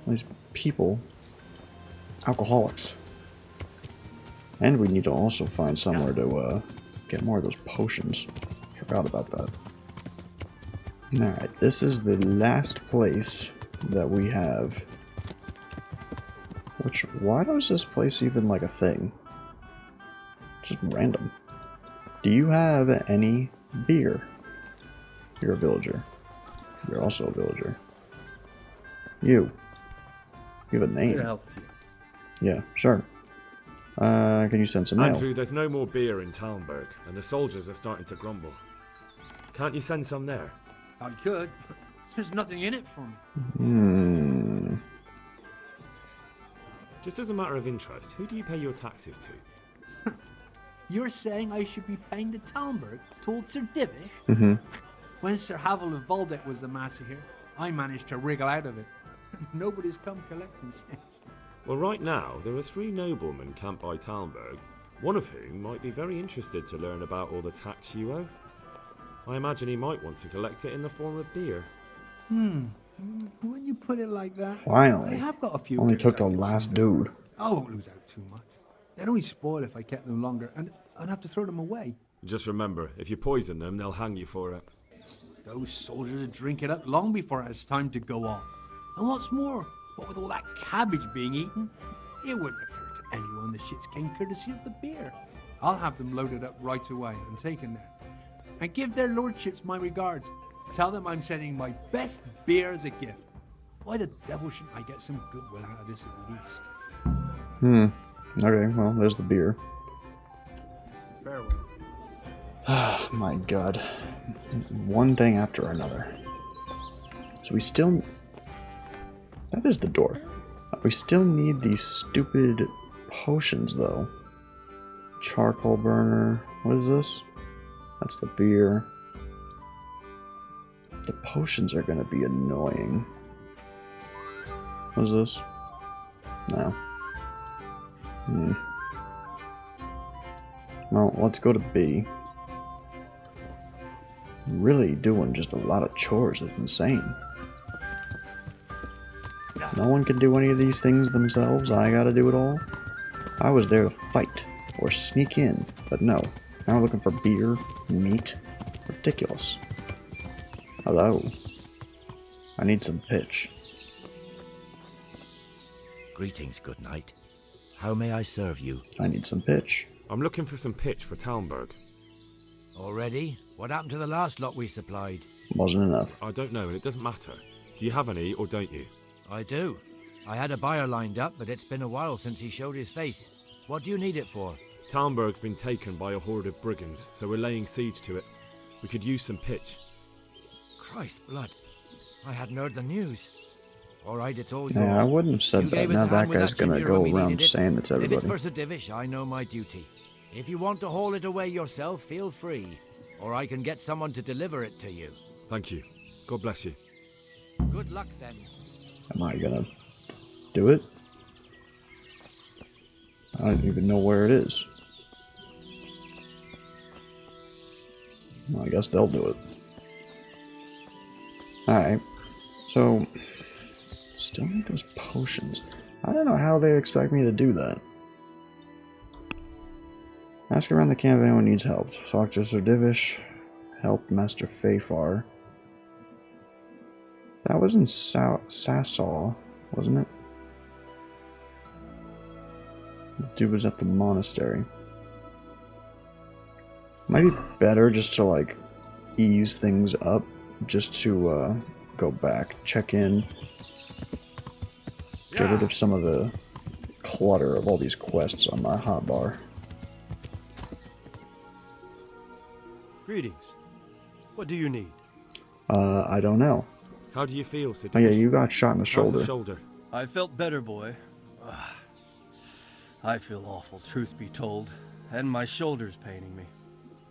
[SPEAKER 1] All these people, alcoholics. And we need to also find somewhere to get more of those potions. Forgot about that. Alright, this is the last place that we have. Which, why was this place even like a thing? Just random. Do you have any beer? You're a villager. You're also a villager. You have a name.
[SPEAKER 13] Good health to you.
[SPEAKER 1] Yeah, sure. Can you send some mail?
[SPEAKER 2] Andrew, there's no more beer in Talmberg, and the soldiers are starting to grumble. Can't you send some there?
[SPEAKER 14] I could. There's nothing in it for me.
[SPEAKER 2] Just as a matter of interest, who do you pay your taxes to?
[SPEAKER 14] You're saying I should be paying to Talmberg, told Sir Divish?
[SPEAKER 1] Mm-hmm.
[SPEAKER 14] When Sir Havel of Waldeck was the master here, I managed to wriggle out of it. Nobody's come collecting since.
[SPEAKER 2] Well, right now, there are 3 noblemen camped by Talmberg, one of whom might be very interested to learn about all the tax you owe. I imagine he might want to collect it in the form of beer.
[SPEAKER 14] When you put it like that,
[SPEAKER 1] Finally.
[SPEAKER 14] I have got a few.
[SPEAKER 1] Only
[SPEAKER 14] things
[SPEAKER 1] took
[SPEAKER 14] I
[SPEAKER 1] the
[SPEAKER 14] can
[SPEAKER 1] last
[SPEAKER 14] send over.
[SPEAKER 1] dude.
[SPEAKER 14] I won't lose out too much. They'd only spoil if I kept them longer, and I'd have to throw them away.
[SPEAKER 2] Just remember, if you poison them, they'll hang you for it.
[SPEAKER 14] Those soldiers would drink it up long before it has time to go off. And what's more, what with all that cabbage being eaten, it wouldn't occur to anyone the shits came courtesy of the beer. I'll have them loaded up right away and taken there. And give their lordships my regards. Tell them I'm sending my best beer as a gift. Why the devil shouldn't I get some goodwill out of this at least?
[SPEAKER 1] Okay, well, there's the beer.
[SPEAKER 14] Farewell.
[SPEAKER 1] My god. One thing after another. So we still... That is the door. We still need these stupid potions, though. Charcoal burner. What is this? That's the beer. The potions are gonna be annoying. What is this? No. Well, let's go to B. Really doing just a lot of chores. It's insane. No one can do any of these things themselves. I gotta do it all. I was there to fight or sneak in, but no. Now we're looking for beer, meat. Ridiculous. Hello. I need some pitch.
[SPEAKER 5] Greetings, good night. How may I serve you?
[SPEAKER 1] I need some pitch.
[SPEAKER 2] I'm looking for some pitch for Talmberg.
[SPEAKER 7] Already? What happened to the last lot we supplied?
[SPEAKER 1] Wasn't enough.
[SPEAKER 2] I don't know, and it doesn't matter. Do you have any, or don't you?
[SPEAKER 7] I do. I had a buyer lined up, but it's been a while since he showed his face. What do you need it for?
[SPEAKER 2] Talmberg's been taken by a horde of brigands, so we're laying siege to it. We could use some pitch.
[SPEAKER 7] Christ blood. I hadn't heard the news. All right, it's all yours.
[SPEAKER 1] Yeah, I wouldn't have said
[SPEAKER 7] You
[SPEAKER 1] that.
[SPEAKER 7] gave us
[SPEAKER 1] Now
[SPEAKER 7] a
[SPEAKER 1] that
[SPEAKER 7] hand with
[SPEAKER 1] guy's gonna
[SPEAKER 7] ginger
[SPEAKER 1] go
[SPEAKER 7] when we
[SPEAKER 1] around
[SPEAKER 7] needed it.
[SPEAKER 1] saying it to
[SPEAKER 7] If it's
[SPEAKER 1] everybody.
[SPEAKER 7] for Sir Divish, I know my duty. If you want to haul it away yourself, feel free. Or I can get someone to deliver it to you.
[SPEAKER 2] Thank you. God bless you.
[SPEAKER 7] Good luck then.
[SPEAKER 1] Am I gonna do it? I don't even know where it is. Well, I guess they'll do it. Alright. So, still need those potions. I don't know how they expect me to do that. Ask around the camp if anyone needs help. Talk to Sir Divish. Help Master Fafar. That was in Sassaw, wasn't it? The dude was at the monastery. Might be better just to, like, ease things up. Just to, go back, check in. Get rid of some of the clutter of all these quests on my hotbar.
[SPEAKER 15] Greetings. What do you need?
[SPEAKER 1] I don't know.
[SPEAKER 2] How do you feel, Sir
[SPEAKER 1] Oh yeah,
[SPEAKER 2] Divish?
[SPEAKER 1] you got shot in the
[SPEAKER 2] How's
[SPEAKER 1] shoulder.
[SPEAKER 2] the shoulder?
[SPEAKER 15] I felt better, boy. I feel awful, truth be told. And my shoulder's paining me.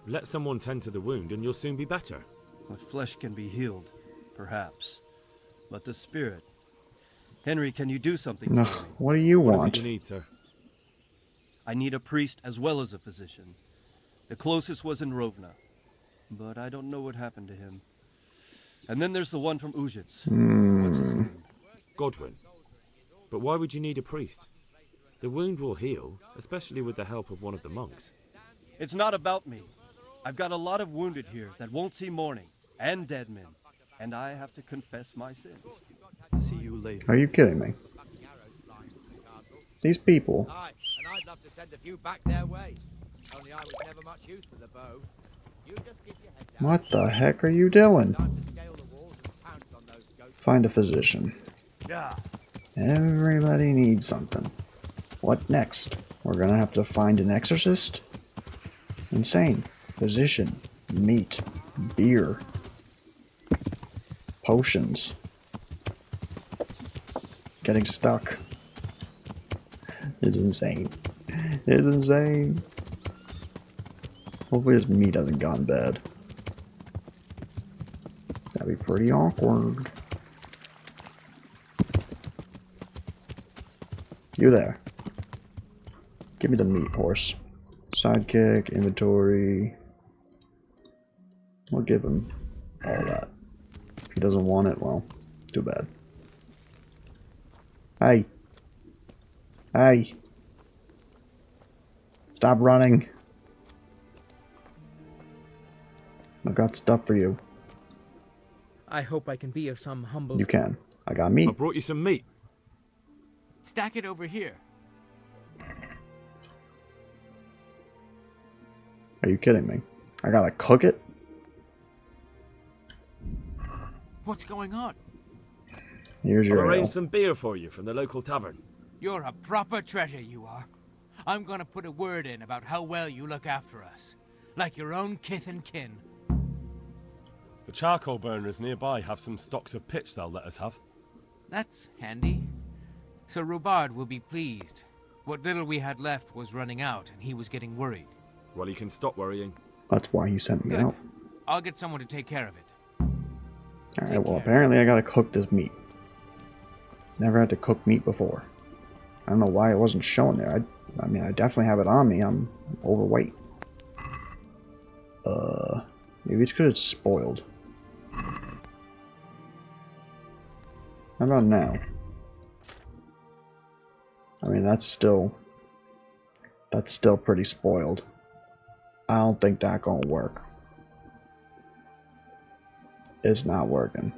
[SPEAKER 2] Let someone tend to the wound and you'll soon be better.
[SPEAKER 15] The flesh can be healed, perhaps. But the spirit... Henry, can you do something
[SPEAKER 1] No,
[SPEAKER 15] for me?
[SPEAKER 1] what do you
[SPEAKER 2] What
[SPEAKER 1] want?
[SPEAKER 2] is it you need, sir?
[SPEAKER 15] I need a priest as well as a physician. The closest was in Rovna. But I don't know what happened to him. And then there's the one from Ujits. What's his name?
[SPEAKER 2] Godwin. But why would you need a priest? The wound will heal, especially with the help of one of the monks.
[SPEAKER 15] It's not about me. I've got a lot of wounded here that won't see morning, and dead men. And I have to confess my sins. See you later.
[SPEAKER 1] Are you kidding me? These people.
[SPEAKER 16] Aye, and I'd love to send a few back their way. Only I was never much use for the bow. You just keep your head down.
[SPEAKER 1] What the heck are you doing? Find a physician.
[SPEAKER 15] Yeah.
[SPEAKER 1] Everybody needs something. What next? We're gonna have to find an exorcist? Insane. Physician. Meat. Beer. Potions. Getting stuck. It's insane. It's insane. Hopefully his meat hasn't gone bad. That'd be pretty awkward. You there. Give me the meat horse. Sidekick, inventory. We'll give him all that. If he doesn't want it, well, too bad. Hey. Hey. Stop running. I got stuff for you.
[SPEAKER 6] I hope I can be of some humble...
[SPEAKER 1] You can. I got meat.
[SPEAKER 2] I brought you some meat.
[SPEAKER 7] Stack it over here.
[SPEAKER 1] Are you kidding me? I gotta cook it?
[SPEAKER 7] What's going on?
[SPEAKER 1] Here's
[SPEAKER 2] I've
[SPEAKER 1] your ale.
[SPEAKER 2] arranged some beer for you from the local tavern.
[SPEAKER 7] You're a proper treasure, you are. I'm gonna put a word in about how well you look after us. Like your own kith and kin.
[SPEAKER 2] The charcoal burners nearby have some stocks of pitch they'll let us have.
[SPEAKER 7] That's handy. Sir Robard will be pleased. What little we had left was running out, and he was getting worried.
[SPEAKER 2] Well, he can stop worrying.
[SPEAKER 1] That's why he sent me
[SPEAKER 7] Good.
[SPEAKER 1] out.
[SPEAKER 7] I'll get someone to take care of it.
[SPEAKER 1] Alright, well, apparently I gotta cook this meat. Never had to cook meat before. I don't know why it wasn't showing there. I mean, I definitely have it on me. I'm overweight. Maybe it's because it's spoiled. How about now? I mean, that's still pretty spoiled. I don't think that gonna work. It's not working.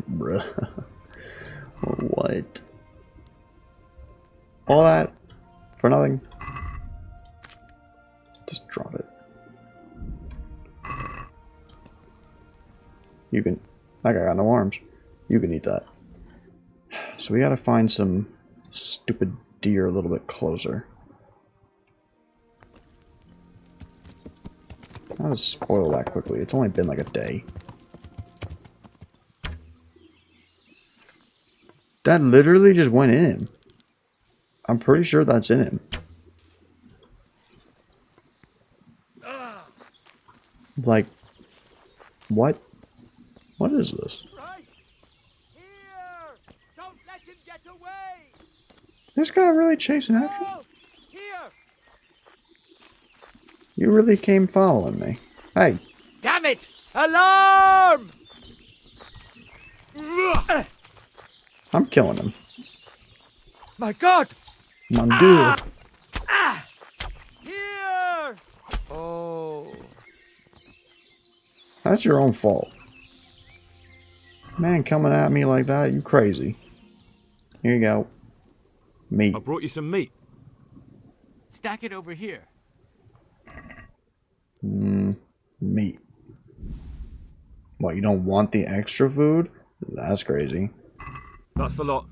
[SPEAKER 1] Bruh. What? All that for nothing? Just drop it. You can... That guy got no arms. You can eat that. So we gotta find some stupid deer a little bit closer. How does it spoil that quickly? It's only been like a day. That literally just went in him. I'm pretty sure that's in him. Like, what? What is this?
[SPEAKER 16] Don't let him get away!
[SPEAKER 1] This guy really chasing after me?
[SPEAKER 16] Here!
[SPEAKER 1] You really came following me. Hey.
[SPEAKER 16] Damn it! Alarm!
[SPEAKER 1] I'm killing him.
[SPEAKER 16] My God!
[SPEAKER 1] Mon Dieu.
[SPEAKER 16] Here! Oh.
[SPEAKER 1] That's your own fault. Man coming at me like that, you crazy. Here you go. Meat.
[SPEAKER 2] I brought you some meat.
[SPEAKER 7] Stack it over here.
[SPEAKER 1] Meat. What, you don't want the extra food? That's crazy.
[SPEAKER 2] That's the lot.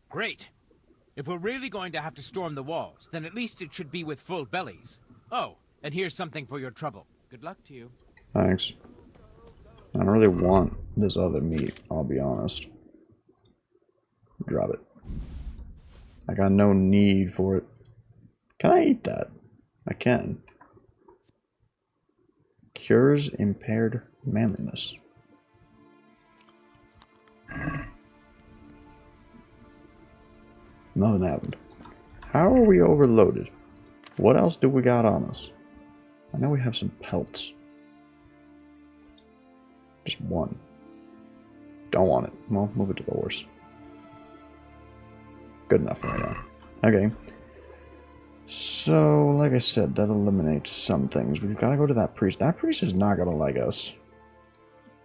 [SPEAKER 7] Great. If we're really going to have to storm the walls, then at least it should be with full bellies. Oh, and here's something for your trouble. Good luck to you.
[SPEAKER 1] Thanks. I don't really want this other meat, I'll be honest. Drop it. I got no need for it. Can I eat that? I can. Cures impaired manliness. Nothing happened. How are we overloaded? What else do we got on us? I know we have some pelts. Just one. Don't want it. Well, move it to the horse. Good enough right now. Okay. So, like I said, that eliminates some things. We've got to go to that priest. That priest is not going to like us.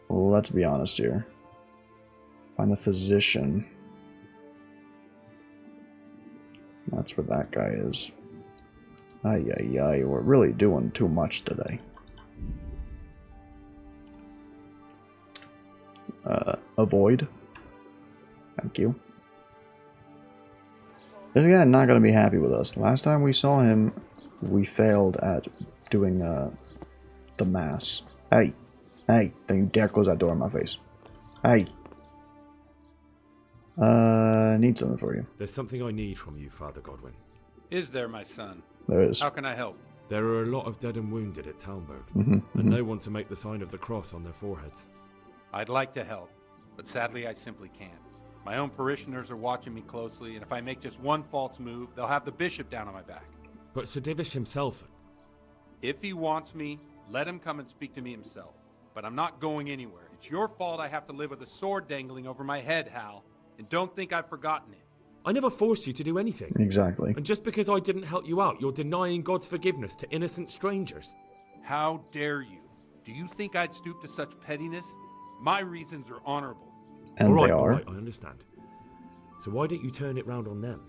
[SPEAKER 1] Well, let's be honest here. Find the physician. That's where that guy is. Ay, ay, ay. We're really doing too much today. Avoid. Thank you. This guy not gonna be happy with us. Last time we saw him, we failed at doing the mass. Hey, hey! Don't you dare close that door in my face. Hey. Need something for you.
[SPEAKER 2] There's something I need from you, Father Godwin.
[SPEAKER 8] Is there, my son?
[SPEAKER 1] There is.
[SPEAKER 8] How can I help?
[SPEAKER 2] There are a lot of dead and wounded at Talmberg,
[SPEAKER 1] and
[SPEAKER 2] no one to make the sign of the cross on their foreheads.
[SPEAKER 17] I'd like to help, but sadly I simply can't. My own parishioners are watching me closely, and if I make just one false move, they'll have the bishop down on my back.
[SPEAKER 2] But Sir Divish himself...
[SPEAKER 17] If he wants me, let him come and speak to me himself. But I'm not going anywhere. It's your fault I have to live with a sword dangling over my head, Hal. And don't think I've forgotten it.
[SPEAKER 2] I never forced you to do anything.
[SPEAKER 1] Exactly.
[SPEAKER 2] And just because I didn't help you out, you're denying God's forgiveness to innocent strangers.
[SPEAKER 17] How dare you? Do you think I'd stoop to such pettiness? My reasons are honorable.
[SPEAKER 1] And
[SPEAKER 2] all
[SPEAKER 1] they are.
[SPEAKER 2] All right, I understand. So why don't you turn it round on them?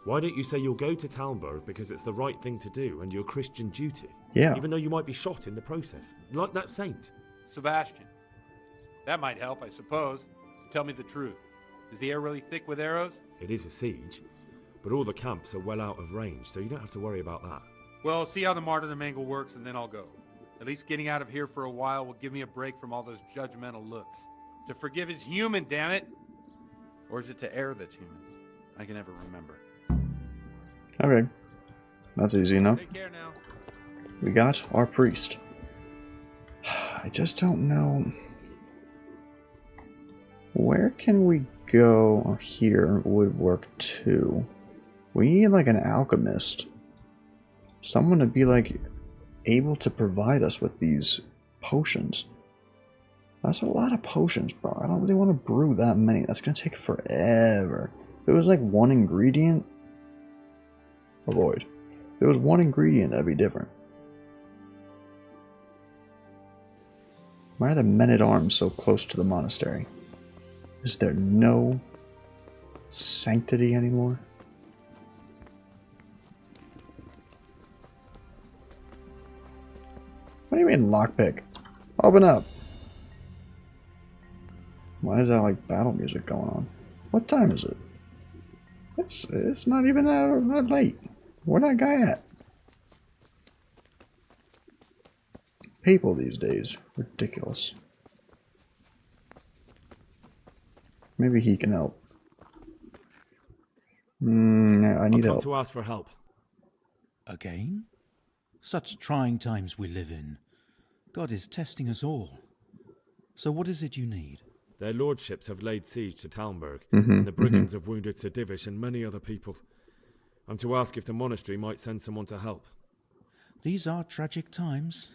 [SPEAKER 2] Why don't you say you'll go to Talmberg because it's the right thing to do and your Christian duty?
[SPEAKER 1] Yeah.
[SPEAKER 2] Even though you might be shot in the process, like that saint.
[SPEAKER 17] Sebastian. That might help, I suppose. Tell me the truth. Is the air really thick with arrows?
[SPEAKER 2] It is a siege, but all the camps are well out of range, so you don't have to worry about that.
[SPEAKER 17] Well, see how the martyrdom angle works and then I'll go. At least getting out of here for a while will give me a break from all those judgmental looks. To forgive is human, damn it! Or is it to err that's human? I can never remember.
[SPEAKER 1] Okay. That's easy enough.
[SPEAKER 17] Take care now.
[SPEAKER 1] We got our priest. I just don't know. Where can we go? Oh, here would work too. We need like an alchemist. Someone to be like able to provide us with these potions. That's a lot of potions, bro. I don't really want to brew that many. That's gonna take forever. If it was like one ingredient, avoid. If it was one ingredient, that'd be different. Why are the men-at-arms so close to the monastery? Is there no sanctity anymore? What do you mean lockpick? Open up! Why is that like battle music going on? What time is it? It's not even that late. Where that guy at? People these days. Ridiculous. Maybe he can help. I need help.
[SPEAKER 2] To ask for help.
[SPEAKER 18] Again? Such trying times we live in. God is testing us all. So what is it you need?
[SPEAKER 2] Their lordships have laid siege to Talmberg,
[SPEAKER 1] Mm-hmm,
[SPEAKER 2] and the brigands have wounded Sir Divish and many other people. I'm to ask if the monastery might send someone to help.
[SPEAKER 18] These are tragic times.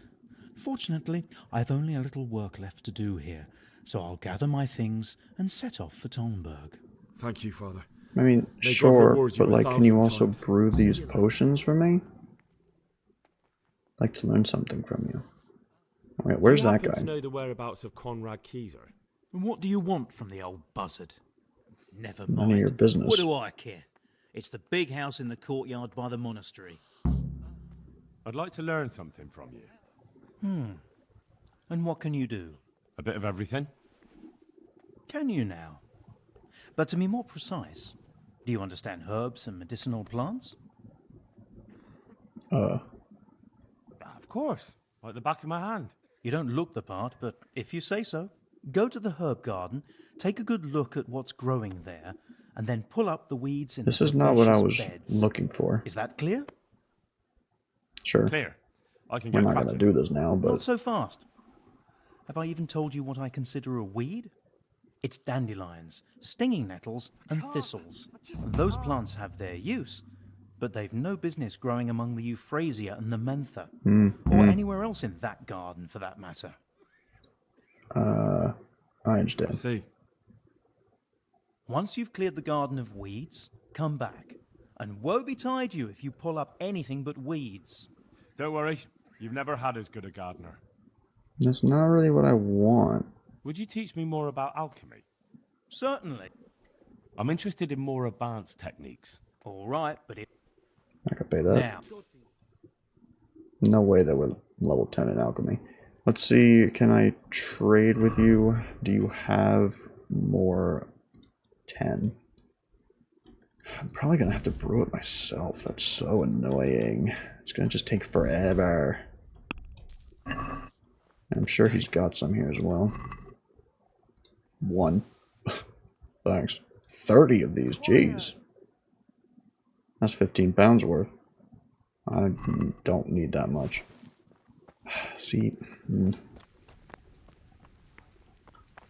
[SPEAKER 18] Fortunately, I've only a little work left to do here, so I'll gather my things and set off for Talmberg.
[SPEAKER 2] Thank you, Father.
[SPEAKER 1] I mean,
[SPEAKER 2] May God
[SPEAKER 1] sure,
[SPEAKER 2] reward you
[SPEAKER 1] but
[SPEAKER 2] a
[SPEAKER 1] like, can you also
[SPEAKER 2] thousand times.
[SPEAKER 1] brew these potions for me? I'd like to learn something from you. Alright, where's
[SPEAKER 2] Do you
[SPEAKER 1] that
[SPEAKER 2] happen
[SPEAKER 1] guy?
[SPEAKER 2] to know the whereabouts of Conrad Kieser?
[SPEAKER 7] And what do you want from the old buzzard?
[SPEAKER 18] Never
[SPEAKER 1] None of
[SPEAKER 18] mind.
[SPEAKER 1] your business.
[SPEAKER 18] What do I care? It's the big house in the courtyard by the monastery.
[SPEAKER 4] I'd like to learn something from you.
[SPEAKER 18] And what can you do?
[SPEAKER 4] A bit of everything.
[SPEAKER 18] Can you now? But to be more precise, do you understand herbs and medicinal plants?
[SPEAKER 4] Of course. Like the back of my hand.
[SPEAKER 18] You don't look the part, but if you say so, go to the herb garden, take a good look at what's growing there, and then pull up the weeds in
[SPEAKER 1] This
[SPEAKER 18] the
[SPEAKER 1] is not what I
[SPEAKER 18] herbaceous
[SPEAKER 1] was
[SPEAKER 18] beds.
[SPEAKER 1] looking for.
[SPEAKER 18] Is that clear?
[SPEAKER 1] Sure.
[SPEAKER 4] Clear. I can
[SPEAKER 1] We're
[SPEAKER 4] get
[SPEAKER 1] not
[SPEAKER 4] cracking.
[SPEAKER 1] going to do this now,
[SPEAKER 18] Not
[SPEAKER 1] but
[SPEAKER 18] so fast. Have I even told you what I consider a weed? It's dandelions, stinging nettles, and thistles. Those plants have their use, but they've no business growing among the euphrasia and the mentha, or anywhere else in that garden for that matter.
[SPEAKER 1] I understand.
[SPEAKER 4] See.
[SPEAKER 18] Once you've cleared the garden of weeds, come back. And woe betide you if you pull up anything but weeds.
[SPEAKER 4] Don't worry. You've never had as good a gardener.
[SPEAKER 1] That's not really what I want.
[SPEAKER 4] Would you teach me more about alchemy?
[SPEAKER 18] Certainly.
[SPEAKER 4] I'm interested in more advanced techniques.
[SPEAKER 18] All right, but it...
[SPEAKER 1] I could pay that.
[SPEAKER 18] Now.
[SPEAKER 1] No way that we're level 10 in alchemy. Let's see, can I trade with you? Do you have more 10? I'm probably gonna have to brew it myself. That's so annoying. It's gonna just take forever. I'm sure he's got some here as well. 1. Thanks. 30 of these, jeez. That's 15 pounds worth. I don't need that much. See,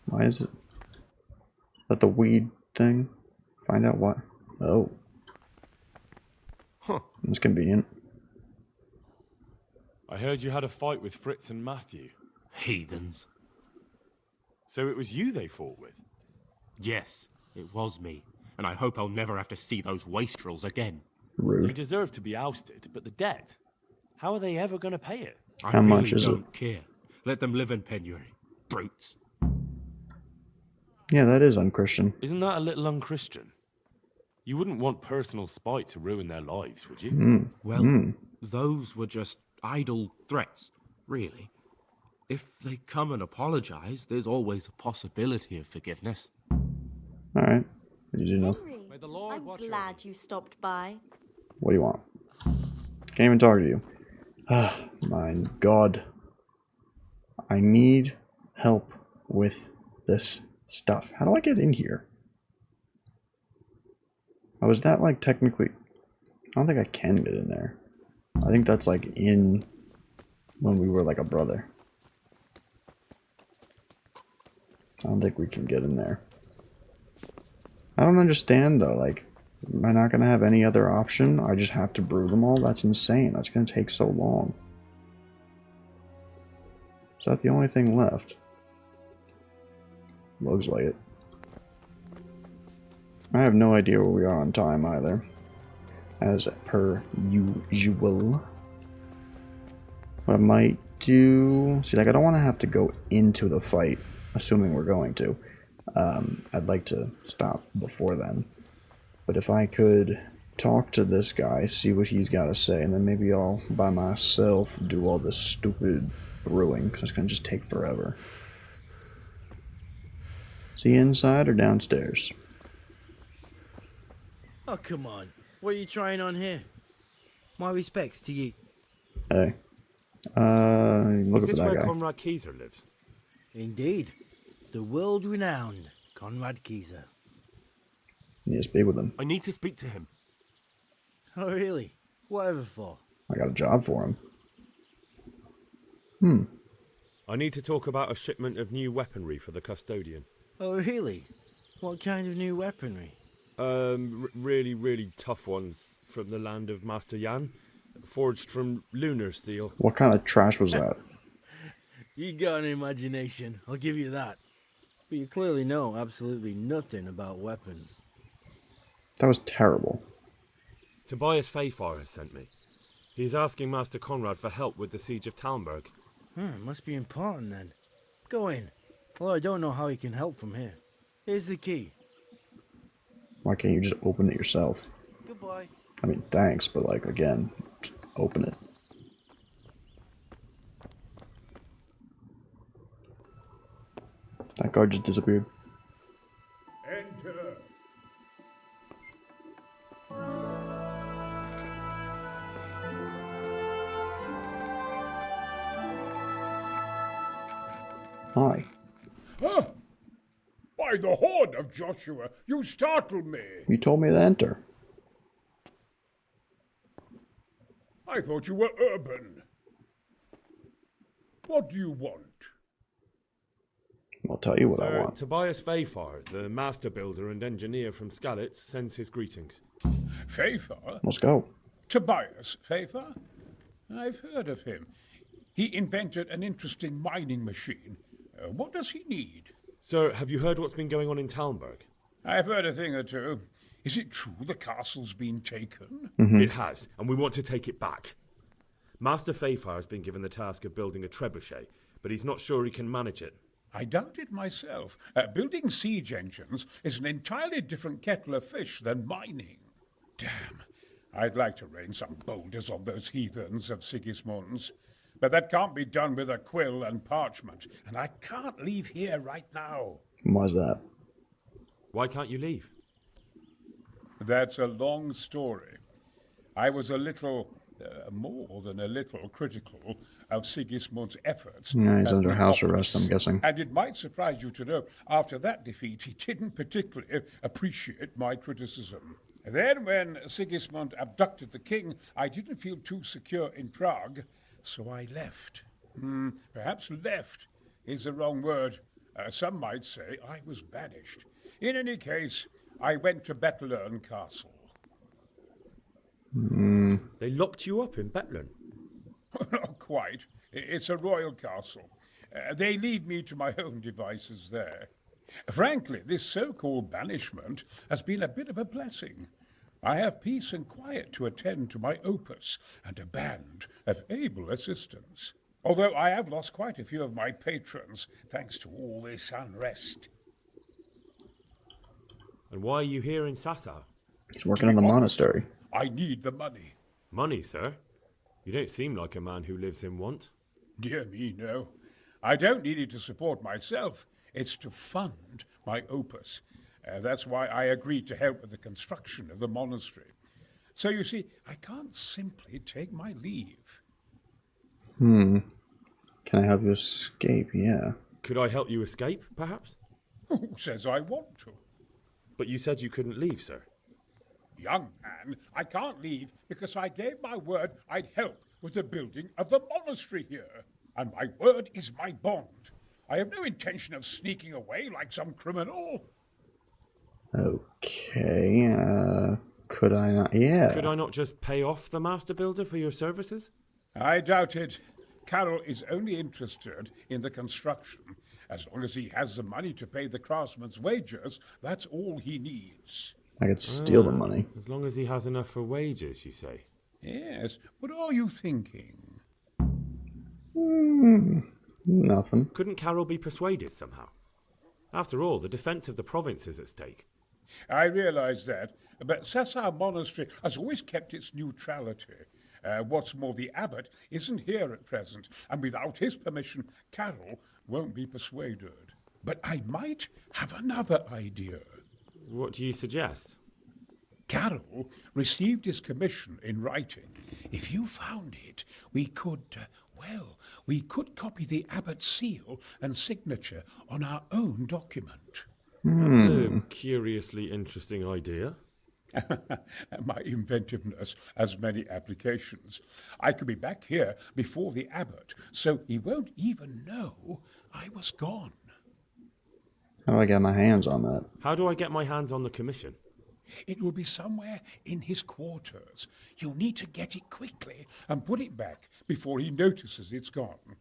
[SPEAKER 1] why is it? Is that the weed thing? Find out what. Oh.
[SPEAKER 2] Huh.
[SPEAKER 1] That's convenient.
[SPEAKER 2] I heard you had a fight with Fritz and Matthew.
[SPEAKER 19] Heathens.
[SPEAKER 2] So it was you they fought with?
[SPEAKER 19] Yes, it was me. And I hope I'll never have to see those wastrels again.
[SPEAKER 2] They deserve to be ousted, but the debt? How are they ever going to pay it?
[SPEAKER 19] I really don't care. Let them live in penury. Brutes.
[SPEAKER 1] Yeah, that is unchristian.
[SPEAKER 2] Isn't that a little unchristian? You wouldn't want personal spite to ruin their lives, would you?
[SPEAKER 19] Well, those were just idle threats, really. If they come and apologize, there's always a possibility of forgiveness.
[SPEAKER 1] Alright. Easy enough.
[SPEAKER 20] I'm glad you stopped by.
[SPEAKER 1] What do you want? Can't even talk to you. Ah, my god. I need help with this stuff. How do I get in here? Oh, is that like technically... I don't think I can get in there. I think that's like in when we were like a brother. I don't think we can get in there. I don't understand though, like, am I not going to have any other option? I just have to brew them all? That's insane. That's going to take so long. Is that the only thing left? Looks like it. I have no idea where we are on time either. As per usual. What I might do... See, like, I don't want to have to go into the fight, assuming we're going to. I'd like to stop before then. But if I could talk to this guy, see what he's got to say, and then maybe I'll, by myself, do all this stupid brewing, because it's going to just take forever. Is he inside or downstairs?
[SPEAKER 12] Oh, come on. What are you trying on here? My respects to you.
[SPEAKER 1] Hey. Look at
[SPEAKER 2] Is this
[SPEAKER 1] that
[SPEAKER 2] where
[SPEAKER 1] guy.
[SPEAKER 2] Conrad Kieser lives?
[SPEAKER 12] Indeed. The world-renowned Conrad Kieser.
[SPEAKER 1] Yeah, speak with him.
[SPEAKER 19] I need to speak to him.
[SPEAKER 12] Oh, really? Whatever for?
[SPEAKER 1] I got a job for him.
[SPEAKER 2] I need to talk about a shipment of new weaponry for the custodian.
[SPEAKER 12] Oh, really? What kind of new weaponry?
[SPEAKER 2] Really, really tough ones from the land of Master Yan, forged from lunar steel.
[SPEAKER 1] What kind of trash was that?
[SPEAKER 12] You got an imagination, I'll give you that. But you clearly know absolutely nothing about weapons.
[SPEAKER 1] That was terrible.
[SPEAKER 2] Tobias Fayfire has sent me. He's asking Master Conrad for help with the siege of Talmberg.
[SPEAKER 12] Must be important then. Go in. Well, I don't know how he can help from here. Here's the key.
[SPEAKER 1] Why can't you just open it yourself?
[SPEAKER 12] Goodbye.
[SPEAKER 1] I mean, thanks, but like, again, just open it. That guard just disappeared.
[SPEAKER 21] Enter.
[SPEAKER 1] Hi.
[SPEAKER 21] Huh? By the horn of Joshua, you startled me.
[SPEAKER 1] You told me to enter.
[SPEAKER 21] I thought you were urban. What do you want?
[SPEAKER 1] I'll tell you what I
[SPEAKER 2] Sir,
[SPEAKER 1] want.
[SPEAKER 2] Tobias Fayfire, the master builder and engineer from Skalitz, sends his greetings.
[SPEAKER 21] Fayfar?
[SPEAKER 1] Let's go.
[SPEAKER 21] Tobias Fayfar? I've heard of him. He invented an interesting mining machine. What does he need?
[SPEAKER 2] Sir, have you heard what's been going on in Talmberg?
[SPEAKER 21] I've heard a thing or two. Is it true the castle's been taken?
[SPEAKER 2] It has, and we want to take it back. Master Fayfire has been given the task of building a trebuchet, but he's not sure he can manage it.
[SPEAKER 21] I doubt it myself. Building siege engines is an entirely different kettle of fish than mining. Damn, I'd like to rain some boulders on those heathens of Sigismund's. But that can't be done with a quill and parchment, and I can't leave here right now.
[SPEAKER 1] Why's that?
[SPEAKER 2] Why can't you leave?
[SPEAKER 21] That's a long story. I was a little, more than a little, critical of Sigismund's efforts.
[SPEAKER 1] Yeah, he's
[SPEAKER 21] at
[SPEAKER 1] under house arrest, I'm
[SPEAKER 21] Nicopolis.
[SPEAKER 1] guessing.
[SPEAKER 21] And it might surprise you to know, after that defeat, he didn't particularly appreciate my criticism. Then, when Sigismund abducted the king, I didn't feel too secure in Prague, so I left. Perhaps left is the wrong word. Some might say I was banished. In any case, I went to Bethlern Castle.
[SPEAKER 2] They locked you up in Bethlern?
[SPEAKER 21] Not quite. It's a royal castle. They leave me to my own devices there. Frankly, this so-called banishment has been a bit of a blessing. I have peace and quiet to attend to my opus and a band of able assistants. Although I have lost quite a few of my patrons thanks to all this unrest.
[SPEAKER 2] And why are you here in Sassa?
[SPEAKER 1] He's working on the monastery.
[SPEAKER 21] I need the money.
[SPEAKER 2] Money, sir? You don't seem like a man who lives in want.
[SPEAKER 21] Dear me, no. I don't need it to support myself. It's to fund my opus. That's why I agreed to help with the construction of the monastery. So you see, I can't simply take my leave.
[SPEAKER 1] Can I help you escape? Yeah.
[SPEAKER 2] Could I help you escape, perhaps?
[SPEAKER 21] Who says I want to?
[SPEAKER 2] But you said you couldn't leave, sir.
[SPEAKER 21] Young man, I can't leave because I gave my word I'd help with the building of the monastery here. And my word is my bond. I have no intention of sneaking away like some criminal.
[SPEAKER 1] Okay, could I not? Yeah.
[SPEAKER 2] Could I not just pay off the master builder for your services?
[SPEAKER 21] I doubt it. Carol is only interested in the construction. As long as he has the money to pay the craftsman's wages, that's all he needs.
[SPEAKER 1] I could steal the money.
[SPEAKER 2] As long as he has enough for wages, you say?
[SPEAKER 21] Yes. What are you thinking?
[SPEAKER 1] Nothing.
[SPEAKER 2] Couldn't Carol be persuaded somehow? After all, the defense of the province is at stake.
[SPEAKER 21] I realize that, but Sassa Monastery has always kept its neutrality. What's more, the abbot isn't here at present, and without his permission, Carol won't be persuaded. But I might have another idea.
[SPEAKER 2] What do you suggest?
[SPEAKER 21] Carol received his commission in writing. If you found it, we could copy the abbot's seal and signature on our own document.
[SPEAKER 2] That's a curiously interesting idea.
[SPEAKER 21] My inventiveness has many applications. I could be back here before the abbot, so he won't even know I was gone.
[SPEAKER 1] How do I get my hands on that?
[SPEAKER 2] How do I get my hands on the commission?
[SPEAKER 21] It will be somewhere in his quarters. You'll need to get it quickly and put it back before he notices it's gone.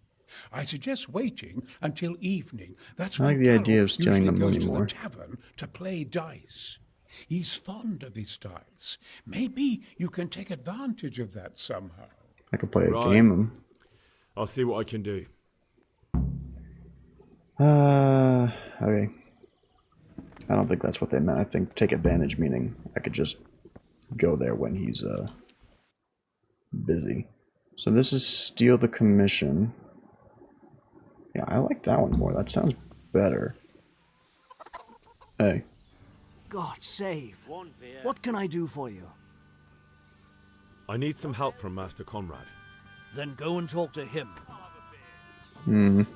[SPEAKER 21] I suggest waiting until evening. That's
[SPEAKER 1] I like
[SPEAKER 21] when
[SPEAKER 1] the
[SPEAKER 21] Carol
[SPEAKER 1] idea of stealing
[SPEAKER 21] usually
[SPEAKER 1] the money
[SPEAKER 21] goes to
[SPEAKER 1] more.
[SPEAKER 21] the tavern to play dice. He's fond of his dice. Maybe you can take advantage of that somehow.
[SPEAKER 1] I could play a game.
[SPEAKER 2] I'll see what I can do.
[SPEAKER 1] Okay. I don't think that's what they meant. I think take advantage meaning I could just go there when he's busy. So this is steal the commission. Yeah, I like that one more. That sounds better. Hey.
[SPEAKER 3] God save. What can I do for you?
[SPEAKER 2] I need some help from Master Conrad.
[SPEAKER 3] Then go and talk to him.
[SPEAKER 2] The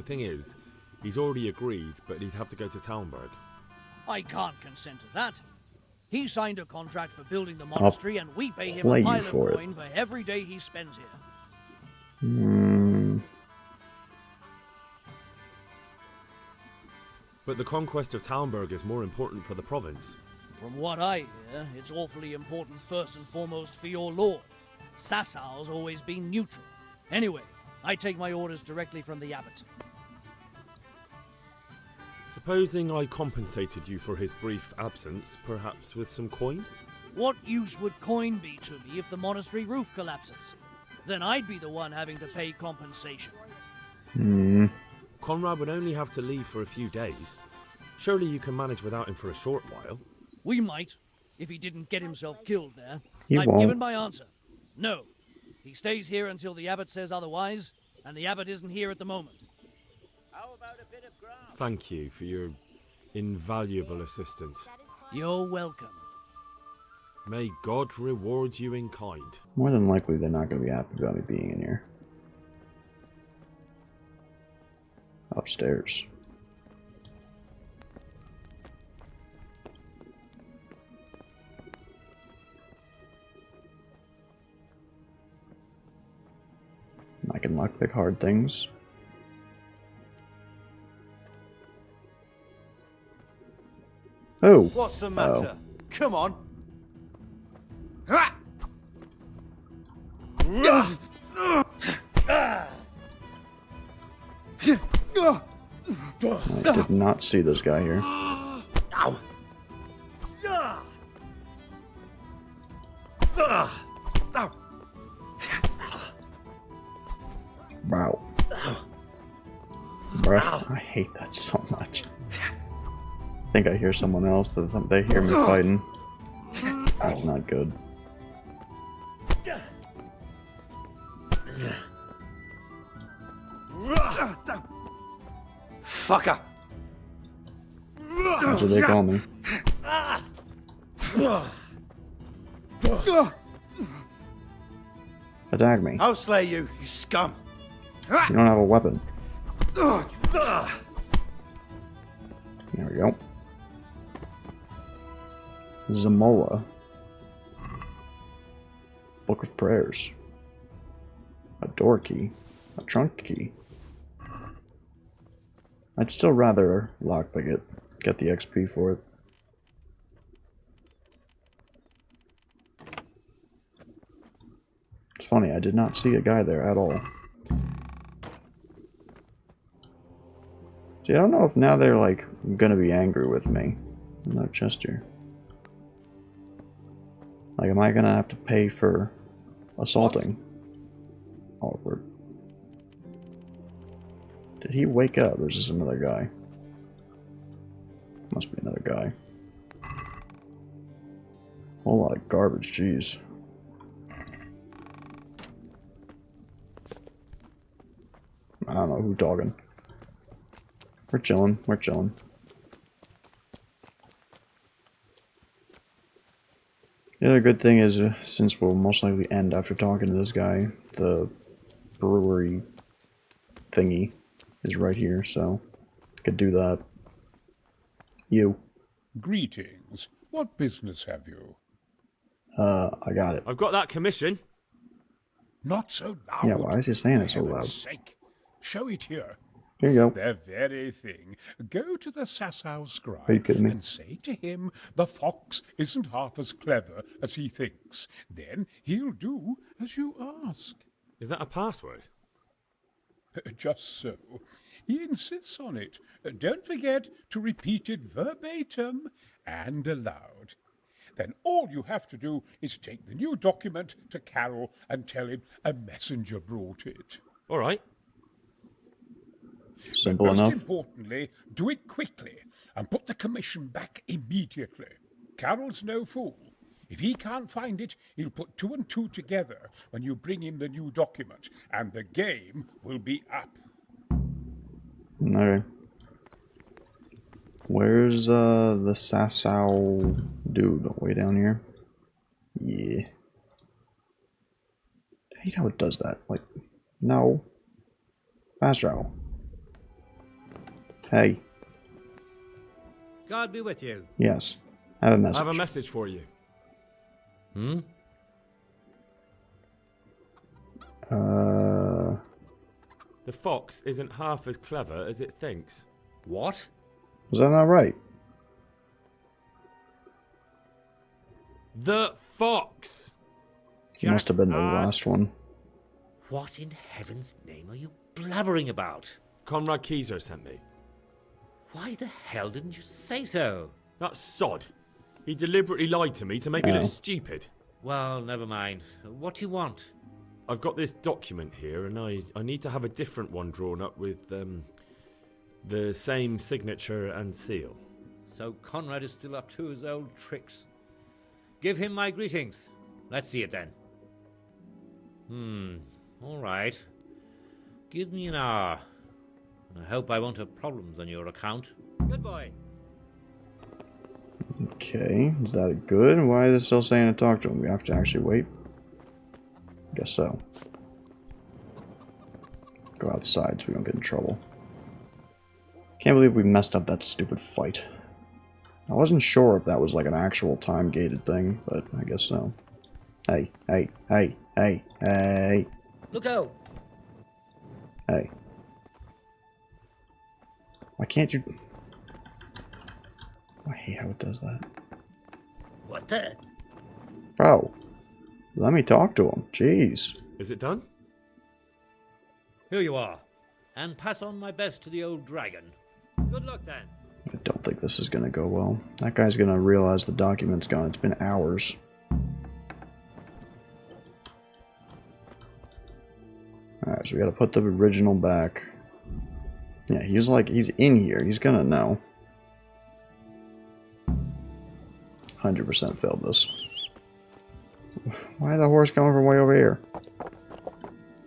[SPEAKER 2] thing is, he's already agreed, but he'd have to go to Talmberg.
[SPEAKER 3] I can't consent to that. He signed a contract for building the monastery, and we pay him a pile of coin for every day he spends here.
[SPEAKER 2] But the conquest of Talmberg is more important for the province.
[SPEAKER 3] From what I hear, it's awfully important first and foremost for your lord. Sassau's always been neutral. Anyway, I take my orders directly from the abbot.
[SPEAKER 2] Supposing I compensated you for his brief absence, perhaps with some coin?
[SPEAKER 3] What use would coin be to me if the monastery roof collapses? Then I'd be the one having to pay compensation.
[SPEAKER 2] Conrad would only have to leave for a few days. Surely you can manage without him for a short while.
[SPEAKER 3] We might, if he didn't get himself killed there.
[SPEAKER 1] He
[SPEAKER 3] I've
[SPEAKER 1] won't.
[SPEAKER 3] given my answer. No. He stays here until the abbot says otherwise, and the abbot isn't here at the moment.
[SPEAKER 2] Thank you for your invaluable assistance.
[SPEAKER 3] You're welcome.
[SPEAKER 2] May God reward you in kind.
[SPEAKER 1] More than likely, they're not going to be happy about me being in here. Upstairs. I can lockpick hard things. Oh!
[SPEAKER 9] What's the matter? Come on.
[SPEAKER 1] I did not see this guy here.
[SPEAKER 9] Ow.
[SPEAKER 1] Wow. Bruh, I hate that so much. I think I hear someone else. They hear me fighting. That's not good.
[SPEAKER 9] Fucker.
[SPEAKER 1] That's what they call me. Attack me.
[SPEAKER 9] I'll slay you, you scum.
[SPEAKER 1] You don't have a weapon. There we go. Zamola. Book of Prayers. A door key. A trunk key. I'd still rather lockpick it. Get the XP for it. It's funny, I did not see a guy there at all. See, I don't know if now they're, like, gonna be angry with me. No chest here. Like, am I gonna have to pay for assaulting? Awkward. Did he wake up, or is this another guy? Must be another guy. Whole lot of garbage, jeez. I don't know who talking. We're chilling, we're chilling. The other good thing is, since we'll most likely end after talking to this guy, the brewery thingy is right here, so could do that. You.
[SPEAKER 21] Greetings. What business have you?
[SPEAKER 1] I got it.
[SPEAKER 2] I've got that commission.
[SPEAKER 21] Not so loud.
[SPEAKER 1] Yeah, why is he saying it so
[SPEAKER 21] For
[SPEAKER 1] loud?
[SPEAKER 21] heaven's sake. Show it here.
[SPEAKER 1] Here you go.
[SPEAKER 21] The very thing. Go to the Sasau scribe
[SPEAKER 1] Are you kidding me?
[SPEAKER 21] and say to him, the fox isn't half as clever as he thinks. Then he'll do as you ask.
[SPEAKER 2] Is that a password?
[SPEAKER 21] Just so. He insists on it. Don't forget to repeat it verbatim and aloud. Then all you have to do is take the new document to Carol and tell him a messenger brought it.
[SPEAKER 2] All right.
[SPEAKER 1] Simple
[SPEAKER 21] Most
[SPEAKER 1] enough.
[SPEAKER 21] importantly, do it quickly and put the commission back immediately. Carol's no fool. If he can't find it, he'll put 2 and 2 together when you bring him the new document, and the game will be up.
[SPEAKER 1] Okay. Where's the Sasau dude? Way down here? Yeah. I hate how it does that. Like, no. Fast travel. Hey.
[SPEAKER 5] God be with you.
[SPEAKER 1] Yes. I have a message.
[SPEAKER 2] I have a message for you.
[SPEAKER 5] Hmm?
[SPEAKER 2] The fox isn't half as clever as it thinks.
[SPEAKER 5] What?
[SPEAKER 1] Was that not right?
[SPEAKER 2] The fox!
[SPEAKER 1] It must have been the last one.
[SPEAKER 5] What in heaven's name are you blabbering about?
[SPEAKER 2] Conrad Keyser sent me.
[SPEAKER 5] Why the hell didn't you say so?
[SPEAKER 2] That sod. He deliberately lied to me to make me look stupid.
[SPEAKER 5] Well, never mind. What do you want?
[SPEAKER 2] I've got this document here, and I need to have a different one drawn up with the same signature and seal.
[SPEAKER 5] So Conrad is still up to his old tricks. Give him my greetings. Let's see it then. All right. Give me an hour. And I hope I won't have problems on your account. Good boy.
[SPEAKER 1] Okay, is that good? Why is it still saying to talk to him? We have to actually wait? Guess so. Go outside so we don't get in trouble. Can't believe we messed up that stupid fight. I wasn't sure if that was like an actual time-gated thing, but I guess so. Hey, hey, hey, hey, hey.
[SPEAKER 3] Look out!
[SPEAKER 1] Hey. Why can't you... I hate how it does that.
[SPEAKER 3] What the?
[SPEAKER 1] Bro, let me talk to him. Jeez.
[SPEAKER 2] Is it done?
[SPEAKER 10] Here you are. And pass on my best to the old dragon. Good luck then.
[SPEAKER 1] I don't think this is gonna go well. That guy's gonna realize the document's gone. It's been hours. Alright, so we gotta put the original back. Yeah, he's in here. He's gonna know. 100% failed this. Why is the horse coming from way over here?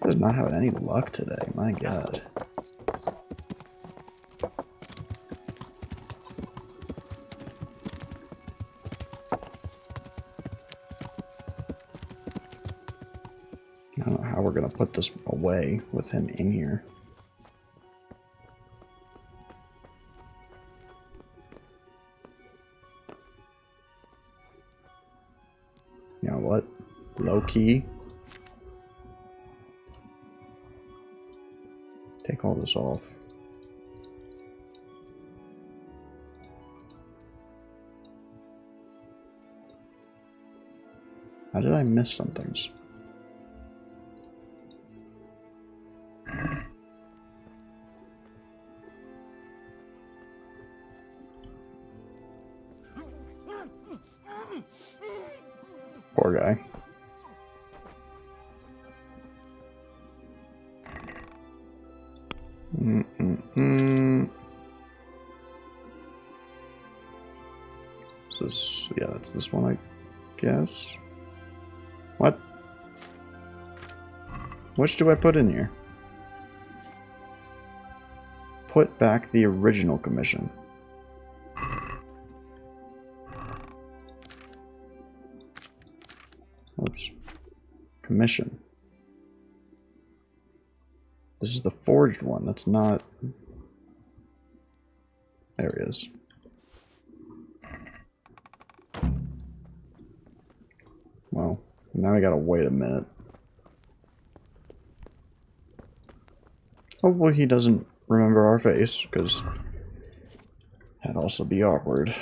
[SPEAKER 1] Does not have any luck today. My God. I don't know how we're gonna put this away with him in here. You know what? Low key. Take all this off. How did I miss some things? Poor guy. Is this, yeah, that's this one, I guess. What? Which do I put in here? Put back the original commission. Oops. Commission. This is the forged one. That's not... There he is. Well, now I gotta wait a minute. Hopefully he doesn't remember our face, because that'd also be awkward.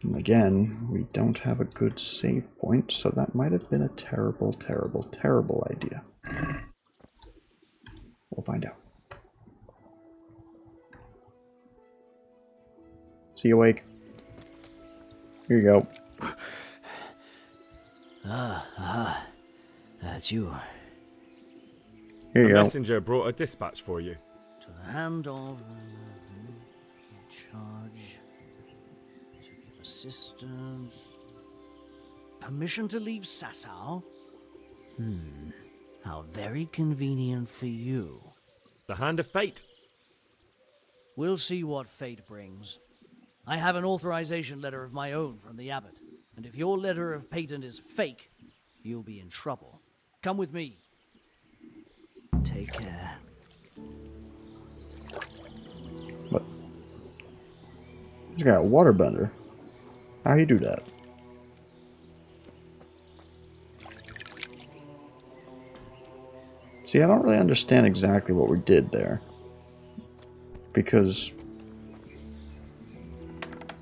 [SPEAKER 1] And again, we don't have a good save point, so that might have been a terrible, terrible, terrible idea. We'll find out. See you awake. Here you go.
[SPEAKER 3] That's you.
[SPEAKER 1] Here you go.
[SPEAKER 2] A messenger brought a dispatch for you.
[SPEAKER 3] To the hand of charge to give assistance. Permission to leave Sasau? How very convenient for you.
[SPEAKER 2] The hand of fate.
[SPEAKER 3] We'll see what fate brings. I have an authorization letter of my own from the abbot, and if your letter of patent is fake, you'll be in trouble. Come with me. Take care.
[SPEAKER 1] What? He's got a waterbender. How'd he do that? See, I don't really understand exactly what we did there. Because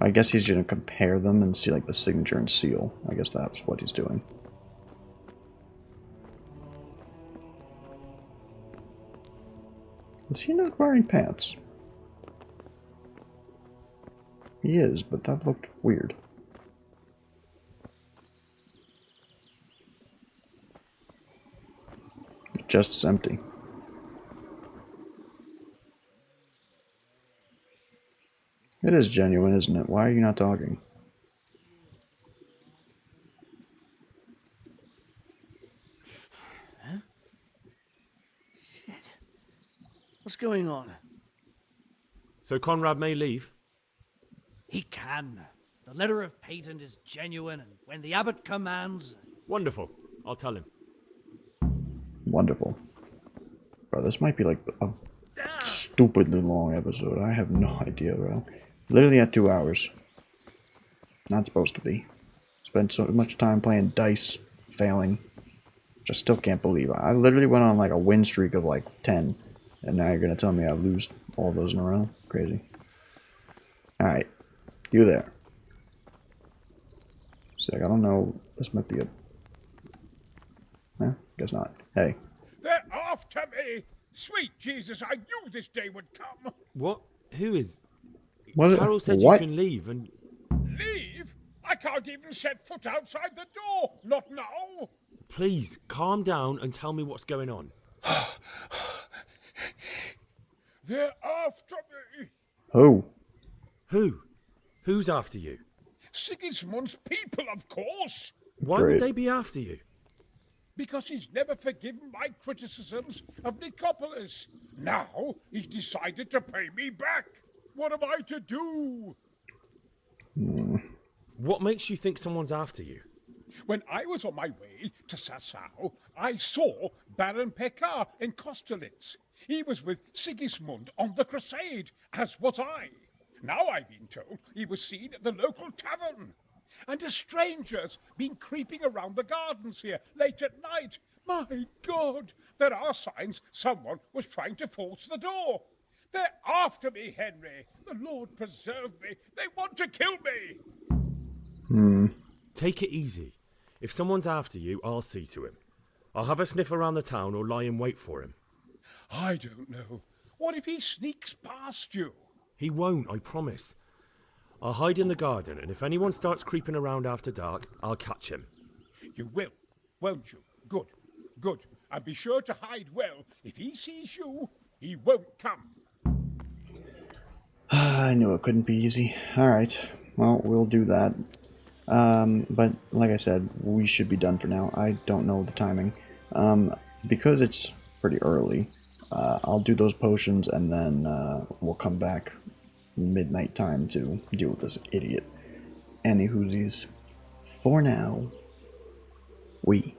[SPEAKER 1] I guess he's going to compare them and see like the signature and seal. I guess that's what he's doing. Is he not wearing pants? He is, but that looked weird. The chest is empty. It is genuine, isn't it? Why are you not talking?
[SPEAKER 3] Huh? Shit. What's going on?
[SPEAKER 2] So Conrad may leave?
[SPEAKER 3] He can. The letter of patent is genuine, and when the abbot commands...
[SPEAKER 2] Wonderful. I'll tell him.
[SPEAKER 1] Wonderful. Bro, this might be like a stupidly long episode. I have no idea, bro. Literally at 2 hours. Not supposed to be. Spent so much time playing dice, failing. Which I still can't believe. I literally went on like a win streak of like 10. And now you're gonna tell me I lose all those in a row? Crazy. Alright. You there. Sick, I don't know. This might be a... Guess not. Hey.
[SPEAKER 21] They're after me! Sweet Jesus, I knew this day would come!
[SPEAKER 2] What? Who is...
[SPEAKER 1] What?
[SPEAKER 2] Carol said
[SPEAKER 1] What?
[SPEAKER 2] you can leave and...
[SPEAKER 21] Leave? I can't even set foot outside the door! Not now!
[SPEAKER 2] Please, calm down and tell me what's going on.
[SPEAKER 21] They're after me!
[SPEAKER 1] Who?
[SPEAKER 2] Who? Who's after you?
[SPEAKER 21] Sigismund's people, of course!
[SPEAKER 2] Why would they be after you?
[SPEAKER 21] Because he's never forgiven my criticisms of Nicopolis. Now he's decided to pay me back. What am I to do?
[SPEAKER 2] What makes you think someone's after you?
[SPEAKER 21] When I was on my way to Sassau, I saw Baron Pekar in Kostelitz. He was with Sigismund on the crusade, as was I. Now I've been told he was seen at the local tavern. And a stranger's been creeping around the gardens here late at night. My God, there are signs someone was trying to force the door. They're after me, Henry. The Lord preserve me. They want to kill me.
[SPEAKER 2] Take it easy. If someone's after you, I'll see to him. I'll have a sniff around the town or lie in wait for him.
[SPEAKER 21] I don't know. What if he sneaks past you?
[SPEAKER 2] He won't, I promise. I'll hide in the garden, and if anyone starts creeping around after dark, I'll catch him.
[SPEAKER 21] You will, won't you? Good, good. And be sure to hide well. If he sees you, he won't come.
[SPEAKER 1] I knew it couldn't be easy. Alright, well, we'll do that. But like I said, we should be done for now. I don't know the timing. Because it's pretty early, I'll do those potions and then we'll come back midnight time to deal with this idiot. Any whoosies. For now, we